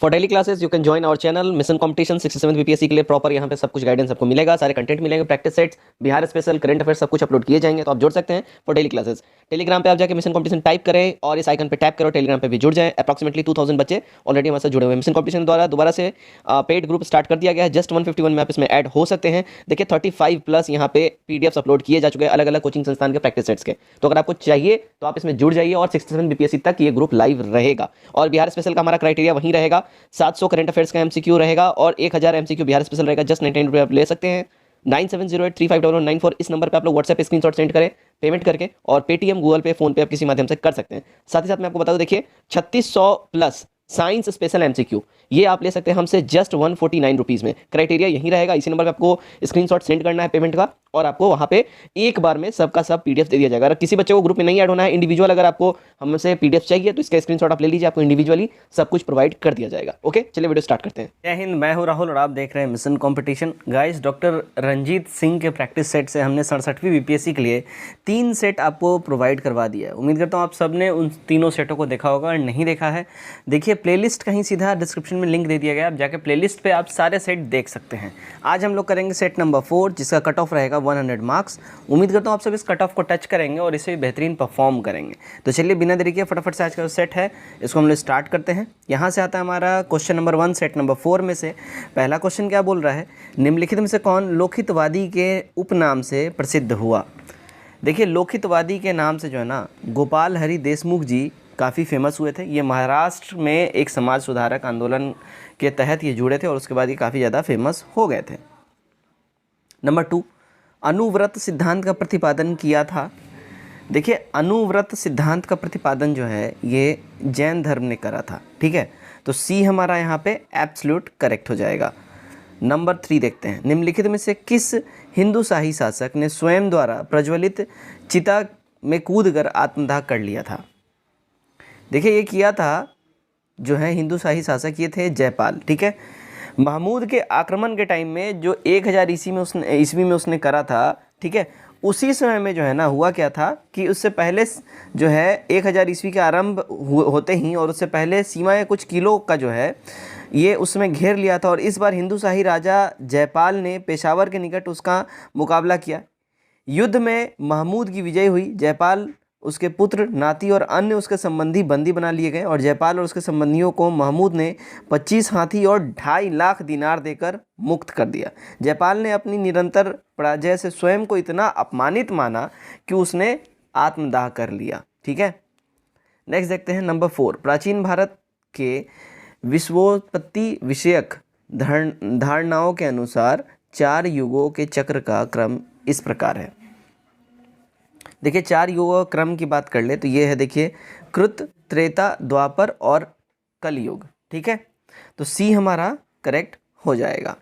For daily classes you can join our channel mission competition 67 BPSC के लिए proper यहाँ पे सब कुछ गाइडेंस आपको मिलेगा, सारे कंटेंट मिलेंगे, practice sets, Bihar special, current affairs सब कुछ अपलोड किए जाएंगे, तो आप जुड़ सकते हैं फॉर डेली क्लासेस। टेलीग्राम पे आप जाकर मिशन कंपटीशन टाइप करें और इस आइकन पे टैप करो, टेलीग्राम पे भी जुड़ जाए। अप्रॉक्सिमेटली 2000 बच्चे ऑलरेडी हमारे साथ जुड़े हुए हैं। मिशन कंपटीशन द्वारा दोबारा से पेड ग्रुप स्टार्ट कर दिया गया है, जस्ट 151 में आप इसमें ऐड हो सकते हैं। देखिए 35 प्लस यहाँ पे पीडीएफ्स अपलोड किए जा चुके हैं अलग अलग कोचिंग संस्थान के प्रैक्टिस सेट्स के, तो अगर आपको चाहिए तो आप इसमें जुड़ जाइए और 67 बीपीएससी तक ये ग्रुप लाइव रहेगा। और बिहार स्पेशल का हमारा क्राइटेरिया वहीं रहेगा, 700 करंट अफेयर्स का एमसीक्यू रहेगा और 1000 एमसीक्यू बिहार स्पेशल रहेगा। जस्ट 99 रुपये आप ले सकते हैं। 9708350094 इस नंबर पे आप लोग व्हाट्सएप पे स्क्रीनशॉट सेंड करें पेमेंट करके, और पेटीएम, गूगल पे, फोन पे आप किसी माध्यम से कर सकते हैं। साथ ही साथ मैं आपको बता दूं, देखिए 3600 प्लस साइंस स्पेशल एमसीक्यू ये आप ले सकते हैं हमसे जस्ट 149 रुपीज़ में। क्राइटेरिया यही रहेगा, इसी नंबर पे आपको स्क्रीनशॉट सेंड करना है पेमेंट का, और आपको वहाँ पे एक बार में सबका सब पीडीएफ दे दिया जाएगा। अगर किसी बच्चे को ग्रुप में नहीं ऐड होना है, इंडिविजुअल अगर आपको हमसे पीडीएफ चाहिए तो इसका स्क्रीनशॉट आप ले लीजिए, आपको इंडिविजुअली सब कुछ प्रोवाइड कर दिया जाएगा। ओके, चलिए वीडियो स्टार्ट करते हैं। जय हिंद, मैं हूं राहुल और आप देख रहे हैं mission competition. Guys, doctor Ranjit Singh के प्रैक्टिस सेट से हमने 67वीं बीपीएससी के लिए 3 सेट आपको प्रोवाइड करवा दिया है। उम्मीद करता हूं आप सबने उन तीनों सेटों को देखा होगा, और नहीं देखा है देखिए प्लेलिस्ट कहीं सीधा डिस्क्रिप्शन में लिंक दे दिया गया है, आप जाके प्लेलिस्ट पे आप सारे सेट देख सकते हैं। आज हम लोग करेंगे सेट नंबर 4 जिसका कट ऑफ रहेगा 100 मार्क्स। उम्मीद करता हूँ आप सब इस कट ऑफ को टच करेंगे और इसे बेहतरीन परफॉर्म करेंगे। तो चलिए बिना देरी के फटाफट से आज का जो सेट है इसको हम लोग स्टार्ट करते हैं। यहाँ से आता है हमारा क्वेश्चन नंबर 1 सेट नंबर 4 में से। पहला क्वेश्चन क्या बोल रहा है, निम्नलिखित में से कौन लोकहितवादी के उपनाम से प्रसिद्ध हुआ। देखिए लोकहितवादी के नाम से जो है ना गोपाल हरि देशमुख जी काफ़ी फेमस हुए थे। ये महाराष्ट्र में एक समाज सुधारक आंदोलन के तहत ये जुड़े थे और उसके बाद ये काफ़ी ज़्यादा फेमस हो गए थे। नंबर 2, अनुव्रत सिद्धांत का प्रतिपादन किया था। देखिए अनुव्रत सिद्धांत का प्रतिपादन जो है ये जैन धर्म ने करा था, ठीक है, तो सी हमारा यहाँ पे एब्सोल्यूट करेक्ट हो जाएगा। नंबर 3 देखते हैं, निम्नलिखित में से किस हिंदू शाही शासक ने स्वयं द्वारा प्रज्वलित चिता में कूदकर आत्मदाह कर लिया था। देखिए ये किया था जो है हिंदू शाही शासक, ये थे जयपाल, ठीक है। महमूद के आक्रमण के टाइम में जो 1000 ईस्वी में उसने करा था, ठीक है, उसी समय में जो है ना हुआ क्या था कि उससे पहले जो है 1000 ईस्वी के आरंभ होते ही और उससे पहले सीमा या कुछ किलो का जो है ये उसमें घेर लिया था, और इस बार हिंदू शाही राजा जयपाल ने पेशावर के निकट उसका मुकाबला किया। युद्ध में महमूद की विजय हुई। जयपाल, उसके पुत्र, नाती और अन्य उसके संबंधी बंदी बना लिए गए, और जयपाल और उसके संबंधियों को महमूद ने 25 हाथी और 2.5 लाख दिनार देकर मुक्त कर दिया। जयपाल ने अपनी निरंतर पराजय से स्वयं को इतना अपमानित माना कि उसने आत्मदाह कर लिया, ठीक है। नेक्स्ट देखते हैं नंबर 4, प्राचीन भारत के विश्वोत्पत्ति विषयक धारणाओं के अनुसार 4 युगों के चक्र का क्रम इस प्रकार है। देखिए 4 युगों क्रम की बात कर ले तो ये है, देखिए कृत, त्रेता, द्वापर और कलयुग, ठीक है, तो सी हमारा करेक्ट हो जाएगा।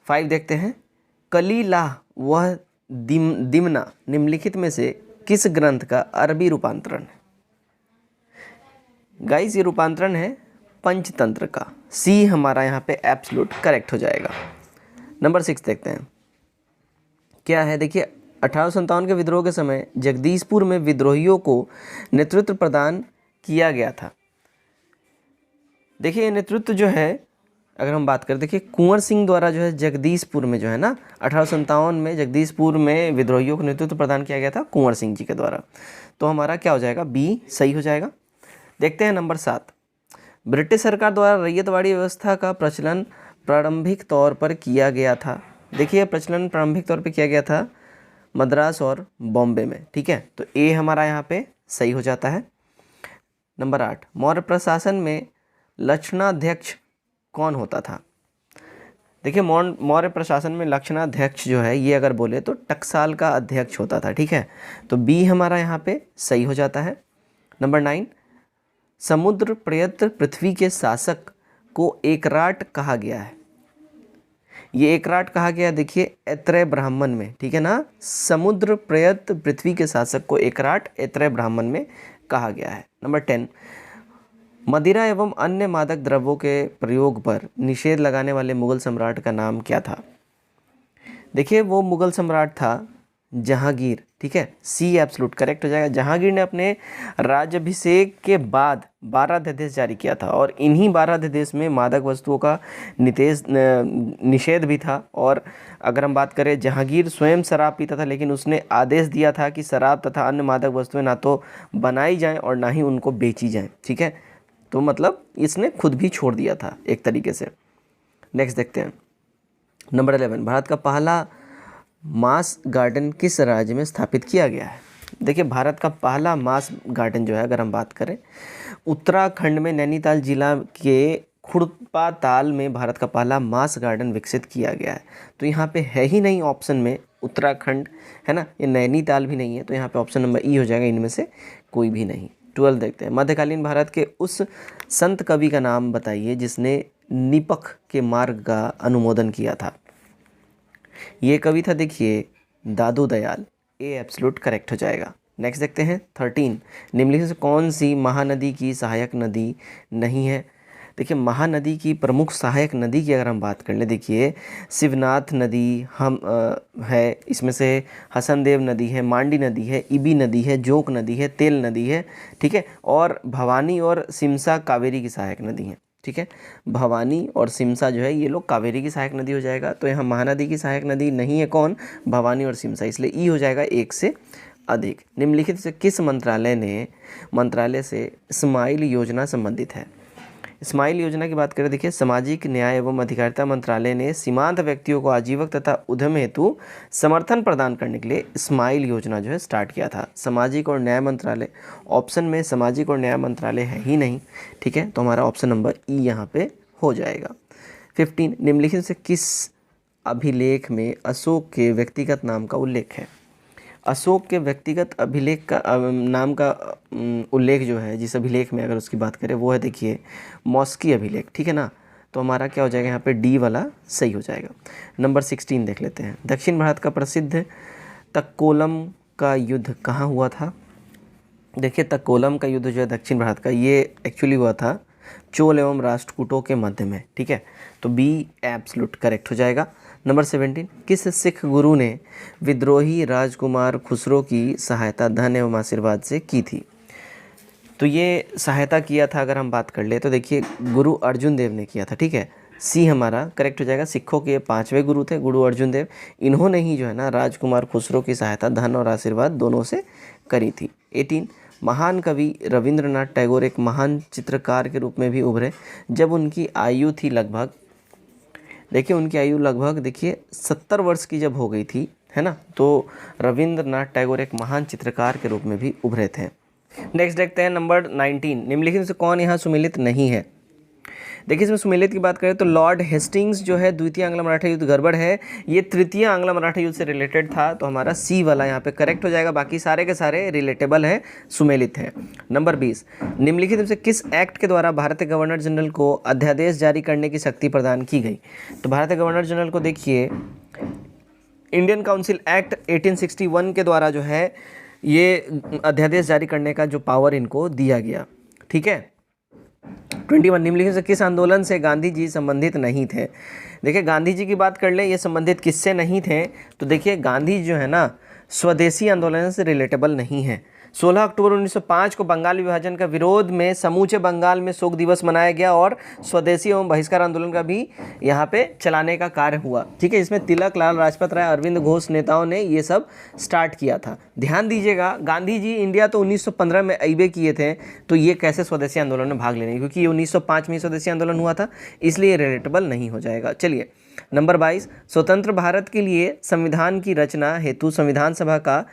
5 देखते हैं, कलीलाह वह दिमना निम्नलिखित में से किस ग्रंथ का अरबी रूपांतरण है। गाइस ये रूपांतरण है पंचतंत्र का, सी हमारा यहाँ पे एब्सोल्यूट करेक्ट हो जाएगा। नंबर 6 देखते हैं क्या है, देखिए 1857 के विद्रोह के समय जगदीशपुर में विद्रोहियों को नेतृत्व प्रदान किया गया था। देखिए नेतृत्व जो है अगर हम बात करें, देखिए कुंवर सिंह द्वारा जो है जगदीशपुर में जो है ना 1857 में जगदीशपुर में विद्रोहियों को नेतृत्व प्रदान किया गया था कुंवर सिंह जी के द्वारा, तो हमारा क्या हो जाएगा, बी सही हो जाएगा। देखते हैं नंबर 7, ब्रिटिश सरकार द्वारा रैयतवाड़ी व्यवस्था का प्रचलन प्रारंभिक तौर पर किया गया था। देखिए प्रचलन प्रारंभिक तौर पर किया गया था मद्रास और बॉम्बे में, ठीक है, तो ए हमारा यहाँ पे सही हो जाता है। नंबर 8, मौर्य प्रशासन में लक्षणाध्यक्ष कौन होता था। देखिए मौर्य प्रशासन में लक्षणाध्यक्ष जो है ये अगर बोले तो टकसाल का अध्यक्ष होता था, ठीक है, तो बी हमारा यहाँ पे सही हो जाता है। नंबर 9, समुद्र प्रयत पृथ्वी के शासक को एकराट कहा गया है। ये एकराट कहा गया, देखिए ऐत्रेय ब्राह्मण में, ठीक है ना, समुद्र प्रयत पृथ्वी के शासक को एकराट ऐत्रेय ब्राह्मण में कहा गया है। नंबर 10, मदिरा एवं अन्य मादक द्रव्यों के प्रयोग पर निषेध लगाने वाले मुगल सम्राट का नाम क्या था। देखिए वो मुगल सम्राट था जहांगीर, ठीक है, सी एब्सोल्यूट करेक्ट हो जाएगा। जहांगीर ने अपने राज्याभिषेक के बाद 12 अध्यादेश जारी किया था और इन्हीं 12 अध्यादेश में मादक वस्तुओं का निषेध भी था। और अगर हम बात करें, जहांगीर स्वयं शराब पीता था, लेकिन उसने आदेश दिया था कि शराब तथा अन्य मादक वस्तुएं ना तो बनाई जाएं और ना ही उनको बेची जाएं, ठीक है। तो मतलब इसने खुद भी छोड़ दिया था एक तरीके से। नेक्स्ट देखते हैं नंबर 11, भारत का पहला मास गार्डन किस राज्य में स्थापित किया गया है। देखिए, भारत का पहला मास गार्डन जो है, अगर हम बात करें, उत्तराखंड में नैनीताल जिला के खुरपा ताल में भारत का पहला मास गार्डन विकसित किया गया है। तो यहाँ पे है ही नहीं ऑप्शन में उत्तराखंड, है ना, ये नैनीताल भी नहीं है, तो यहाँ पे ऑप्शन नंबर ई हो जाएगा, इनमें से कोई भी नहीं। 12 देखते हैं, मध्यकालीन भारत के उस संत कवि का नाम बताइए जिसने निपख के मार्ग का अनुमोदन किया था। ये कवि था, देखिए, दादू दयाल, ए एब्सोल्यूट करेक्ट हो जाएगा। नेक्स्ट देखते हैं 13, निम्नलिखित से कौन सी महानदी की सहायक नदी नहीं है। देखिए, महानदी की प्रमुख सहायक नदी की अगर हम बात कर ले, देखिए, शिवनाथ नदी है, इसमें से हसनदेव नदी है, मांडी नदी है, इबी नदी है, जोक नदी है, तेल नदी है, ठीक है, और भवानी और सिमसा कावेरी की सहायक नदी है, ठीक है। भवानी और सिमसा जो है ये लोग कावेरी की सहायक नदी हो जाएगा। तो यहाँ महानदी की सहायक नदी नहीं है, कौन, भवानी और सिमसा, इसलिए ई हो जाएगा एक से अधिक। निम्नलिखित से किस मंत्रालय से स्माइल योजना संबंधित है। स्माइल योजना की बात करें, देखिए, सामाजिक न्याय एवं अधिकारिता मंत्रालय ने सीमांत व्यक्तियों को आजीविक तथा उद्यम हेतु समर्थन प्रदान करने के लिए स्माइल योजना जो है स्टार्ट किया था। सामाजिक और न्याय मंत्रालय, ऑप्शन में सामाजिक और न्याय मंत्रालय है ही नहीं, ठीक है, तो हमारा ऑप्शन नंबर ई यहाँ पे हो जाएगा। 15, निम्नलिखित से किस अभिलेख में अशोक के व्यक्तिगत नाम का उल्लेख है। अशोक के व्यक्तिगत अभिलेख का नाम का उल्लेख जो है, जिस अभिलेख में अगर उसकी बात करें, वो है, देखिए, मॉस्की अभिलेख, ठीक है ना। तो हमारा क्या हो जाएगा यहाँ पे, डी वाला सही हो जाएगा। नंबर 16 देख लेते हैं, दक्षिण भारत का प्रसिद्ध तक्कोलम का युद्ध कहाँ हुआ था। देखिए, तक्कोलम का युद्ध जो है दक्षिण भारत का, ये एक्चुअली हुआ था चोल एवं राष्ट्रकूटों के मध्य में, ठीक है, तो बी एब्सोल्यूट करेक्ट हो जाएगा। नंबर 17, किस सिख गुरु ने विद्रोही राजकुमार खुसरो की सहायता धन एवं आशीर्वाद से की थी। तो ये सहायता किया था अगर हम बात कर ले, तो देखिए, गुरु अर्जुन देव ने किया था, ठीक है, सी हमारा करेक्ट हो जाएगा। सिखों के 5वें गुरु थे गुरु अर्जुन देव, इन्होंने ही जो है ना राजकुमार खुसरो की सहायता धन और आशीर्वाद दोनों से करी थी। 18, महान कवि रविंद्रनाथ टैगोर एक महान चित्रकार के रूप में भी उभरे जब उनकी आयु थी लगभग, देखिए, उनकी आयु लगभग, देखिए, 70 वर्ष की जब हो गई थी, है ना, तो रविंद्रनाथ टैगोर एक महान चित्रकार के रूप में भी उभरे थे। नेक्स्ट देखते हैं नंबर 19, निम्नलिखित से कौन यहाँ सुमेलित नहीं है। देखिए, इसमें सुमेलित की बात करें तो लॉर्ड हेस्टिंग्स जो है द्वितीय आंग्ल मराठा युद्ध गड़बड़ है, ये तृतीय आंग्ल मराठा युद्ध से रिलेटेड था, तो हमारा सी वाला यहाँ पे करेक्ट हो जाएगा। बाकी सारे के सारे रिलेटेबल हैं, सुमेलित हैं। नंबर 20, निम्नलिखित में से किस एक्ट के द्वारा भारतीय गवर्नर जनरल को अध्यादेश जारी करने की शक्ति प्रदान की गई। तो भारतीय गवर्नर जनरल को, देखिए, इंडियन काउंसिल एक्ट 1861 के द्वारा जो है ये अध्यादेश जारी करने का जो पावर इनको दिया गया, ठीक है। 21, निम्नलिखित से किस आंदोलन से गांधी जी संबंधित नहीं थे। देखिए, गांधी जी की बात कर ले, ये संबंधित किससे नहीं थे, तो देखिए, गांधी जो है ना स्वदेशी आंदोलन से रिलेटेबल नहीं है। 16 अक्टूबर 1905 को बंगाल विभाजन का विरोध में समूचे बंगाल में शोक दिवस मनाया गया और स्वदेशी एवं बहिष्कार आंदोलन का भी यहाँ पे चलाने का कार्य हुआ, ठीक है। इसमें तिलक, लाल लाजपत राय, अरविंद घोष नेताओं ने ये सब स्टार्ट किया था। ध्यान दीजिएगा, गांधी जी इंडिया तो 1915 में अइबे किए थे, तो ये कैसे स्वदेशी आंदोलन में भाग लेने, क्योंकि ये 1905 में स्वदेशी आंदोलन हुआ था, इसलिए रिलेटेबल नहीं हो जाएगा। चलिए, नंबर 22, स्वतंत्र भारत के लिए संविधान की रचना हेतु संविधान सभा का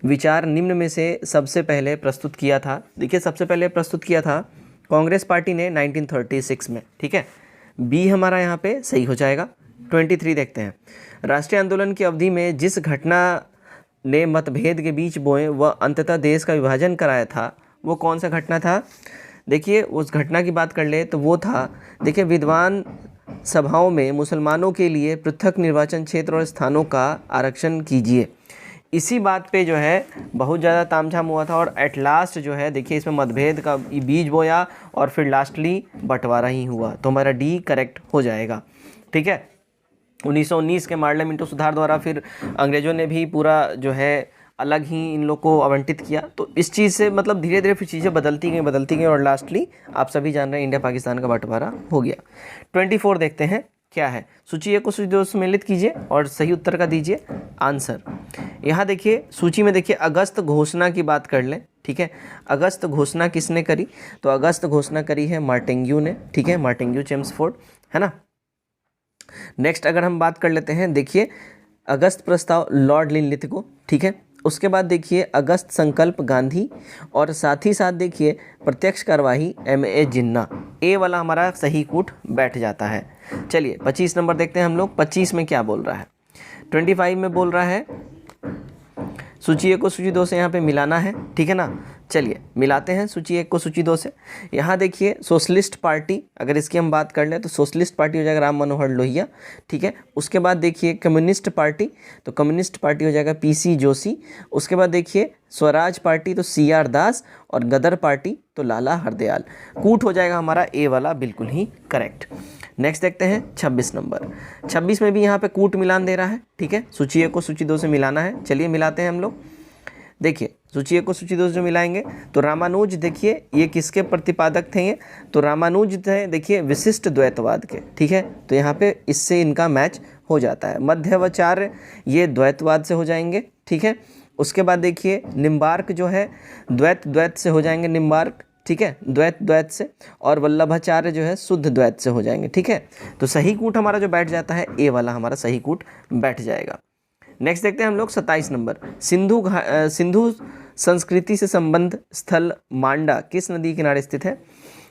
विचार निम्न में से सबसे पहले प्रस्तुत किया था। देखिए, सबसे पहले प्रस्तुत किया था कांग्रेस पार्टी ने 1936 में, ठीक है, बी हमारा यहाँ पे सही हो जाएगा। 23 देखते हैं, राष्ट्रीय आंदोलन की अवधि में जिस घटना ने मतभेद के बीच बोए व अंततः देश का विभाजन कराया था, वो कौन सा घटना था। देखिए, उस घटना की बात कर ले तो वो था, देखिए, विद्वान सभाओं में मुसलमानों के लिए पृथक निर्वाचन क्षेत्र और स्थानों का आरक्षण कीजिए। इसी बात पे जो है बहुत ज़्यादा तामझाम हुआ था और एट लास्ट जो है, देखिए, इसमें मतभेद का बीज बोया और फिर लास्टली बंटवारा ही हुआ, तो हमारा डी करेक्ट हो जाएगा, ठीक है। 1919 के मार्ले मिंटो सुधार द्वारा फिर अंग्रेज़ों ने भी पूरा जो है अलग ही इन लोग को आवंटित किया। तो इस चीज़ से मतलब धीरे धीरे फिर चीज़ें बदलती गई और लास्टली आप सभी जान रहे हैं इंडिया पाकिस्तान का बंटवारा हो गया। 24 देखते हैं क्या है। सूची 1 को सूची 2 से सम्मिलित कीजिए और सही उत्तर का दीजिए आंसर। यहाँ देखिए सूची में देखिए अगस्त घोषणा की बात कर लें, ठीक है। अगस्त घोषणा किसने करी? तो अगस्त घोषणा करी है मार्टिंग्यू ने, ठीक है, मार्टिंग्यू चेम्सफोर्ड, है ना। नेक्स्ट अगर हम बात कर लेते हैं, देखिए अगस्त प्रस्ताव लॉर्ड लिनलिथगो, ठीक है। उसके बाद देखिए अगस्त संकल्प गांधी और साथ ही साथ देखिए प्रत्यक्ष कार्यवाही MA जिन्ना। ए वाला हमारा सही कूट बैठ जाता है। चलिए 25 नंबर देखते हैं हम लोग। 25 में क्या बोल रहा है? 25 में बोल रहा है सूची 1 को सूची 2 से यहाँ पे मिलाना है, ठीक है ना। चलिए मिलाते हैं सूची 1 को सूची 2 से। यहाँ देखिए सोशलिस्ट पार्टी, अगर इसकी हम बात कर लें तो सोशलिस्ट पार्टी हो जाएगा राम मनोहर लोहिया, ठीक है। उसके बाद देखिए कम्युनिस्ट पार्टी, तो कम्युनिस्ट पार्टी हो जाएगा PC जोशी। उसके बाद देखिए स्वराज पार्टी तो CR दास और गदर पार्टी तो लाला हरदयाल। कूट हो जाएगा हमारा ए वाला बिल्कुल ही करेक्ट। नेक्स्ट देखते हैं 26 नंबर। 26 में भी यहाँ पे कूट मिलान दे रहा है, ठीक है। सूची 1 को सूची 2 से मिलाना है। चलिए मिलाते हैं हम लोग। देखिए सूची 1 को सूची 2 से मिलाएंगे तो रामानुज, देखिए ये किसके प्रतिपादक थे? ये तो रामानुज थे देखिए विशिष्ट द्वैतवाद के, ठीक है। तो यहाँ पे इससे इनका मैच हो जाता है। मध्वाचार्य ये द्वैतवाद से हो जाएंगे, ठीक है। उसके बाद देखिए निम्बार्क जो है द्वैत से हो जाएंगे निम्बार्क, ठीक है, द्वैत से। और वल्लभाचार्य जो है शुद्ध द्वैत से हो जाएंगे, ठीक है। तो सही कूट हमारा जो बैठ जाता है ए वाला हमारा सही कूट बैठ जाएगा। नेक्स्ट देखते हैं हम लोग 27 नंबर। सिंधु संस्कृति से संबंध स्थल मांडा किस नदी के किनारे स्थित है?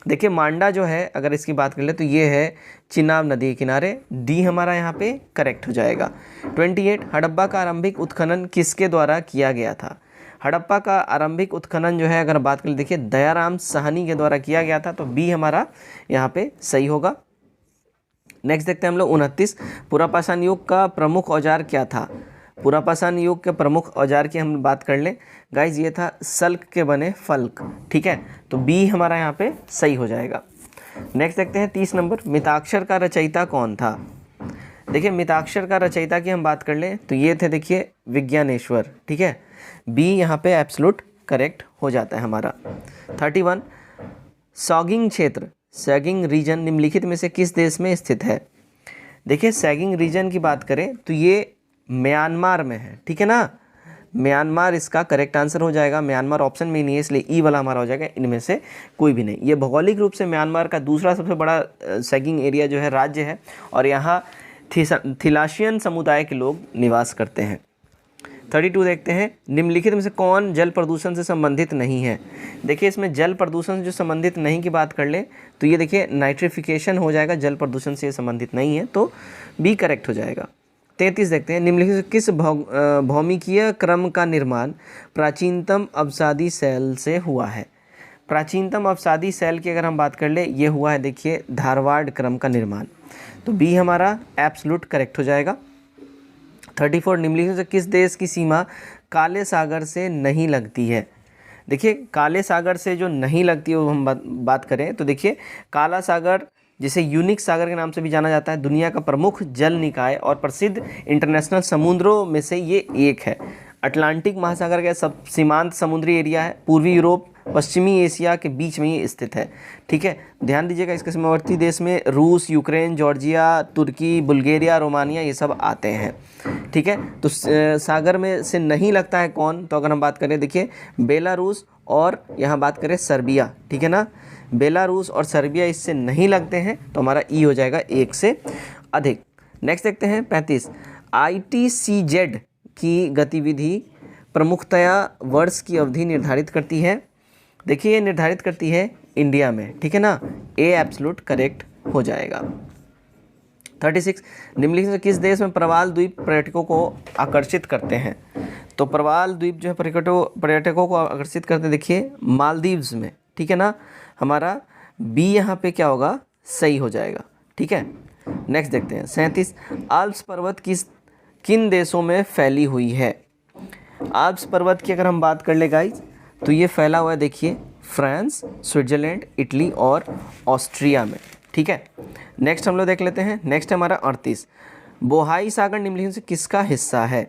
देखिए मांडा जो है अगर इसकी बात कर ले तो ये है चिनाब नदी के किनारे। डी हमारा यहाँ पे करेक्ट हो जाएगा। 28 हड़प्पा का आरंभिक उत्खनन किसके द्वारा किया गया था? हड़प्पा का आरंभिक उत्खनन जो है अगर बात कर ले देखिए दयाराम साहनी के द्वारा किया गया था। तो बी हमारा यहाँ पे सही होगा। नेक्स्ट देखते हैं हम लोग 29 पुरापाषाण युग का प्रमुख औजार क्या था? पुरापाषाण युग के प्रमुख औजार की हम बात कर लें गाइज, ये था सल्क के बने फल्क, ठीक है। तो बी हमारा यहाँ पे सही हो जाएगा। नेक्स्ट देखते हैं 30 नंबर। मिताक्षर का रचयिता कौन था? देखिए मिताक्षर का रचयिता की हम बात कर लें तो ये थे देखिए विज्ञानेश्वर, ठीक है। बी यहाँ पे एब्सोल्यूट करेक्ट हो जाता है हमारा। 31 सॉगिंग क्षेत्र, सैगिंग रीजन निम्नलिखित में से किस देश में स्थित है? देखिए सैगिंग रीजन की बात करें तो ये म्यांमार में है, ठीक है ना। म्यांमार इसका करेक्ट आंसर हो जाएगा। म्यांमार ऑप्शन में नहीं है इसलिए ई वाला हमारा हो जाएगा, इनमें से कोई भी नहीं। ये भौगोलिक रूप से म्यांमार का दूसरा सबसे बड़ा सैगिंग एरिया जो है राज्य है और यहाँ थिलाशियन समुदाय के लोग निवास करते हैं। 32 देखते हैं निम्नलिखित में से कौन जल प्रदूषण से संबंधित नहीं है? देखिए इसमें जल प्रदूषण से जो संबंधित नहीं की बात कर ले तो ये देखिए नाइट्रिफिकेशन हो जाएगा, जल प्रदूषण से संबंधित नहीं है, तो बी करेक्ट हो जाएगा। 33 देखते हैं निम्नलिखित से किस भौमिकीय क्रम का निर्माण प्राचीनतम अवसादी शैल से हुआ है? प्राचीनतम अवसादी शैल की अगर हम बात कर ले ये हुआ है देखिए धारवाड़ क्रम का निर्माण। तो बी हमारा एब्सोल्यूट करेक्ट हो जाएगा। 34 निम्नलिखित से किस देश की सीमा काले सागर से नहीं लगती है? देखिए काले सागर से जो नहीं लगती है वो हम बात करें तो देखिए काला सागर जिसे यूनिक सागर के नाम से भी जाना जाता है, दुनिया का प्रमुख जल निकाय और प्रसिद्ध इंटरनेशनल समुद्रों में से ये एक है। अटलांटिक महासागर का सब सीमांत समुद्री एरिया है। पूर्वी यूरोप पश्चिमी एशिया के बीच में ये स्थित है, ठीक है। ध्यान दीजिएगा इसके सीमावर्ती देश में रूस, यूक्रेन, जॉर्जिया, तुर्की, बुल्गारिया, रोमानिया ये सब आते हैं, ठीक है। तो सागर में से नहीं लगता है कौन? तो अगर हम बात करें देखिए बेलारूस और यहाँ बात करें सर्बिया, ठीक है ना। बेलारूस और सर्बिया इससे नहीं लगते हैं तो हमारा ई हो जाएगा 1 से अधिक। नेक्स्ट देखते हैं 35 ITCZ की गतिविधि प्रमुखतया वर्ष की अवधि निर्धारित करती है। देखिए ये निर्धारित करती है इंडिया में, ठीक है ना। ए एब्सोल्यूट करेक्ट हो जाएगा। 36 निम्नलिखित में किस देश में प्रवाल द्वीप पर्यटकों को आकर्षित करते हैं? तो प्रवाल द्वीप जो है पर्यटकों को आकर्षित करते देखिए मालदीव्स में, ठीक है ना। हमारा बी यहाँ पे क्या होगा? सही हो जाएगा, ठीक है। नेक्स्ट देखते हैं 37 आल्प्स पर्वत किन देशों में फैली हुई है? आल्प्स पर्वत की अगर हम बात कर ले गाइज तो ये फैला हुआ है देखिए फ्रांस, स्विट्जरलैंड, इटली और ऑस्ट्रिया में, ठीक है। नेक्स्ट हम लोग देख लेते हैं। नेक्स्ट हमारा 38 बोहाई सागर निम्नलिखित से किसका हिस्सा है?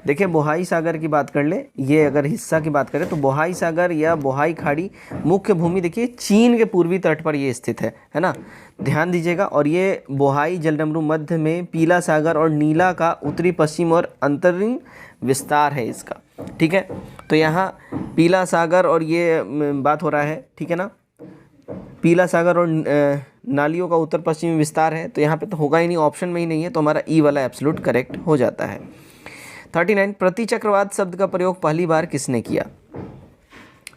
देखिए बोहाई सागर की बात कर ले, ये अगर हिस्सा की बात करें तो बोहाई सागर या बोहाई खाड़ी मुख्य भूमि देखिए चीन के पूर्वी तट पर ये स्थित है ना, ध्यान दीजिएगा। और ये बोहाई जलडमरू मध्य में पीला सागर और नीला का उत्तरी पश्चिम और अंतरिम विस्तार है इसका, ठीक है। तो यहाँ पीला सागर और ये बात हो रहा है, ठीक है ना, पीला सागर और नालियों का उत्तर पश्चिमी विस्तार है, तो यहाँ पे तो होगा ही नहीं, ऑप्शन में ही नहीं है, तो हमारा ई वाला एब्सोल्यूट करेक्ट हो जाता है। 39 प्रतिचक्रवात शब्द का प्रयोग पहली बार किसने किया?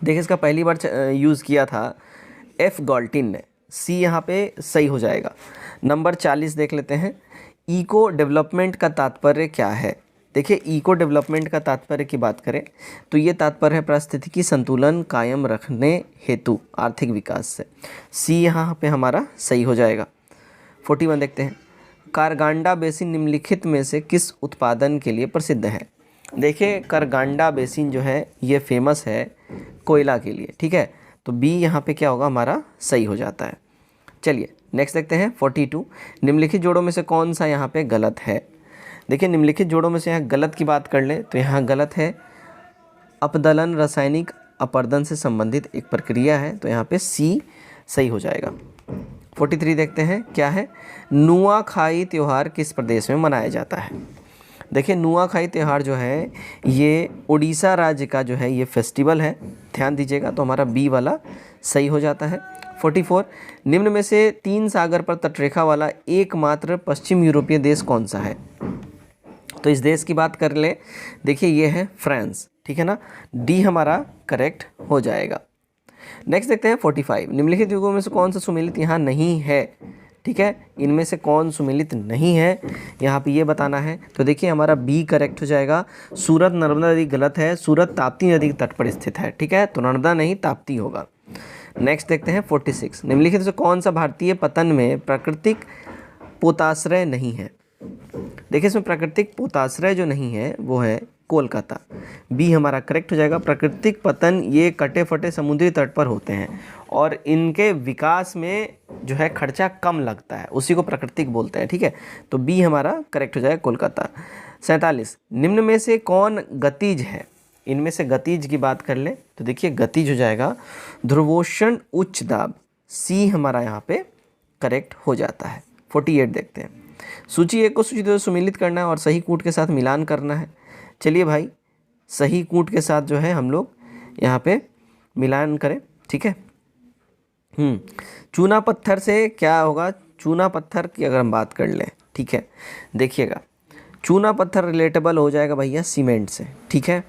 देखिए इसका पहली बार यूज़ किया था एफ गॉल्टिन ने, सी यहाँ पे सही हो जाएगा। नंबर 40 देख लेते हैं, इको डेवलपमेंट का तात्पर्य क्या है? देखिए इको डेवलपमेंट का तात्पर्य की बात करें तो ये तात्पर्य है पारिस्थितिकी संतुलन कायम रखने हेतु आर्थिक विकास से, सी यहाँ पे हमारा सही हो जाएगा। 41 देखते हैं, कारगांडा बेसिन निम्नलिखित में से किस उत्पादन के लिए प्रसिद्ध है? देखिए कारगांडा बेसिन जो है ये फेमस है कोयला के लिए, ठीक है, तो बी यहाँ पे क्या होगा हमारा सही हो जाता है। चलिए नेक्स्ट देखते हैं 42, निम्नलिखित जोड़ों में से कौन सा यहाँ पे गलत है? देखिए निम्नलिखित जोड़ों में से यहाँ गलत की बात कर लें तो यहाँ गलत है अपदलन रासायनिक अपरदन से संबंधित एक प्रक्रिया है, तो यहाँ पे सी सही हो जाएगा। 43 देखते हैं क्या है, नुआखाई त्यौहार किस प्रदेश में मनाया जाता है? देखिए नुआखाई त्यौहार जो है ये उड़ीसा राज्य का जो है ये फेस्टिवल है, ध्यान दीजिएगा, तो हमारा बी वाला सही हो जाता है। 44 निम्न में से 3 सागर पर तटरेखा वाला एकमात्र पश्चिम यूरोपीय देश कौन सा है? तो इस देश की बात कर ले, देखिए ये है फ्रांस, ठीक है ना, डी हमारा करेक्ट हो जाएगा। नेक्स्ट देखते हैं 45, निम्नलिखित युगों में से कौन सा सुमेलित यहाँ नहीं है? ठीक है, इनमें से कौन सुमेलित नहीं है यहाँ पे ये बताना है, तो देखिए हमारा बी करेक्ट हो जाएगा। सूरत नर्मदा नदी गलत है, सूरत ताप्ती नदी के तट पर स्थित है, ठीक है, तो नर्मदा नहीं ताप्ती होगा। नेक्स्ट देखते हैं 46, निम्नलिखित से कौन सा भारतीय पतन में प्राकृतिक पोताश्रय नहीं है? देखिए इसमें प्राकृतिक पोताश्रय जो नहीं है वो है कोलकाता, बी हमारा करेक्ट हो जाएगा। प्राकृतिक पतन ये कटे फटे समुद्री तट पर होते हैं और इनके विकास में जो है खर्चा कम लगता है, उसी को प्राकृतिक बोलते हैं, ठीक है, तो बी हमारा करेक्ट हो जाएगा कोलकाता। 47 निम्न में से कौन गतिज है? इनमें से गतिज की बात कर लें तो देखिए गतिज हो जाएगा ध्रुवोष्ण उच्च दाब, सी हमारा यहाँ पे करेक्ट हो जाता है। 48 देखते हैं, सूची एक को सूची दो सुमेलित करना है और सही कूट के साथ मिलान करना है। चलिए भाई सही कूट के साथ जो है हम लोग यहाँ पे मिलान करें, ठीक है। चूना पत्थर से क्या होगा? चूना पत्थर की अगर हम बात कर लें, ठीक है, देखिएगा चूना पत्थर रिलेटेबल हो जाएगा भैया सीमेंट से, ठीक है।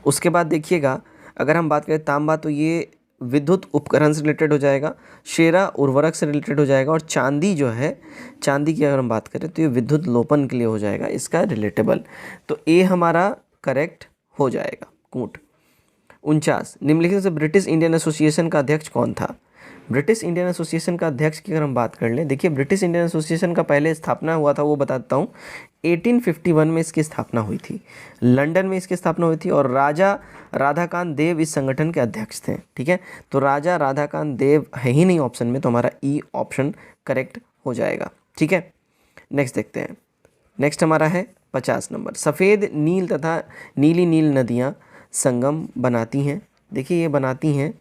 उसके बाद देखिएगा अगर हम बात करें तांबा तो ये विद्युत उपकरण से रिलेटेड हो जाएगा, शेरा उर्वरक से रिलेटेड हो जाएगा और चांदी जो है, चांदी की अगर हम बात करें तो ये विद्युत लोपन के लिए हो जाएगा इसका रिलेटेबल, तो ए हमारा करेक्ट हो जाएगा कूट। 49 निम्नलिखित से ब्रिटिश इंडियन एसोसिएशन का अध्यक्ष कौन था? ब्रिटिश इंडियन एसोसिएशन का अध्यक्ष की अगर हम बात कर लें, देखिए ब्रिटिश इंडियन एसोसिएशन का पहले स्थापना हुआ था वो बताता हूँ, 1851 में इसकी स्थापना हुई थी, लंदन में इसकी स्थापना हुई थी और राजा राधाकांत देव इस संगठन के अध्यक्ष थे, ठीक है, तो राजा राधाकांत देव है ही नहीं ऑप्शन में, तो हमारा ई ऑप्शन करेक्ट हो जाएगा, ठीक है। नेक्स्ट देखते हैं, नेक्स्ट हमारा है 50 नंबर, सफ़ेद नील तथा नीली नील नदियाँ संगम बनाती हैं। देखिए ये बनाती हैं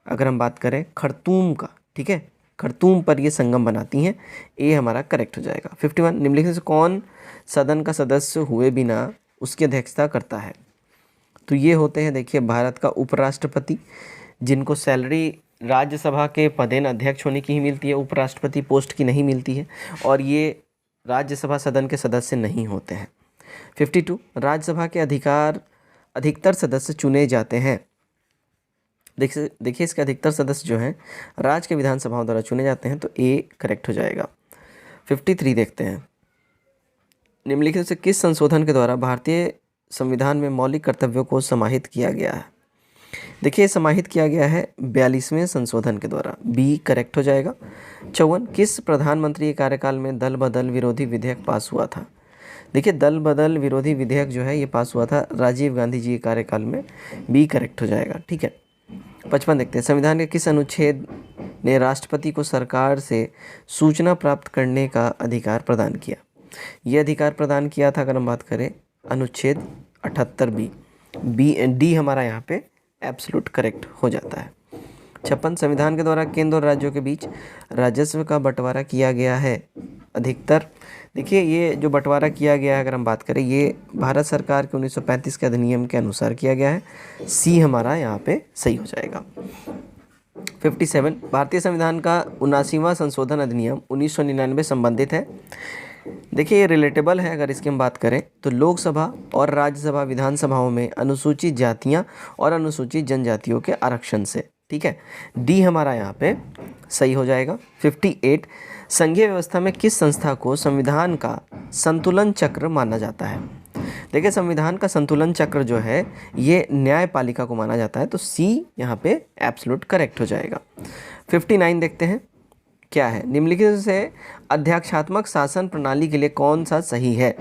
अगर हम बात करें खरतूम का, ठीक है, खरतूम पर ये संगम बनाती हैं, ए हमारा करेक्ट हो जाएगा। 51 निम्नलिखित से कौन सदन का सदस्य हुए बिना उसकी अध्यक्षता करता है? तो ये होते हैं देखिए भारत का उपराष्ट्रपति, जिनको सैलरी राज्यसभा के पदेन अध्यक्ष होने की ही मिलती है, उपराष्ट्रपति पोस्ट की नहीं मिलती है, और ये राज्यसभा सदन के सदस्य नहीं होते हैं। 52 राज्यसभा के अधिकतर सदस्य चुने जाते हैं। देखिए इसके अधिकतर सदस्य जो हैं राज्य के विधानसभाओं द्वारा चुने जाते हैं, तो ए करेक्ट हो जाएगा। 53 देखते हैं, निम्नलिखित से किस संशोधन के द्वारा भारतीय संविधान में मौलिक कर्तव्यों को समाहित किया गया है? देखिए समाहित किया गया है 42वें संशोधन के द्वारा, बी करेक्ट हो जाएगा। 54 किस प्रधानमंत्री के कार्यकाल में दल बदल विरोधी विधेयक पास हुआ था? देखिए दल बदल विरोधी विधेयक जो है ये पास हुआ था राजीव गांधी जी के कार्यकाल में, बी करेक्ट हो जाएगा, ठीक है। 55 देखते हैं, संविधान के किस अनुच्छेद ने राष्ट्रपति को सरकार से सूचना प्राप्त करने का अधिकार प्रदान किया? ये अधिकार प्रदान किया था अगर हम बात करें अनुच्छेद 78 बी डी हमारा यहाँ पे एब्सोल्यूट करेक्ट हो जाता है। 56 संविधान के द्वारा केंद्र और राज्यों के बीच राजस्व का बंटवारा किया गया है अधिकतर। देखिए ये जो बंटवारा किया गया है अगर हम बात करें ये भारत सरकार के 1935 के अधिनियम के अनुसार किया गया है। सी हमारा यहाँ पे सही हो जाएगा। 57 भारतीय संविधान का 79वां संशोधन अधिनियम 1999 संबंधित है। देखिए ये रिलेटेबल है। अगर इसकी हम बात करें तो लोकसभा और राज्यसभा विधानसभाओं में अनुसूचित जातियां और अनुसूचित जनजातियों के आरक्षण से, ठीक है। डी हमारा यहाँ पे सही हो जाएगा। 58 संघीय व्यवस्था में किस संस्था को संविधान का संतुलन चक्र माना जाता है? देखिए संविधान का संतुलन चक्र जो है ये न्यायपालिका को माना जाता है, तो सी यहाँ पे एब्सोल्यूट करेक्ट हो जाएगा। 59 देखते हैं क्या है। निम्नलिखित से अध्यक्षात्मक शासन प्रणाली के लिए कौन सा सही है?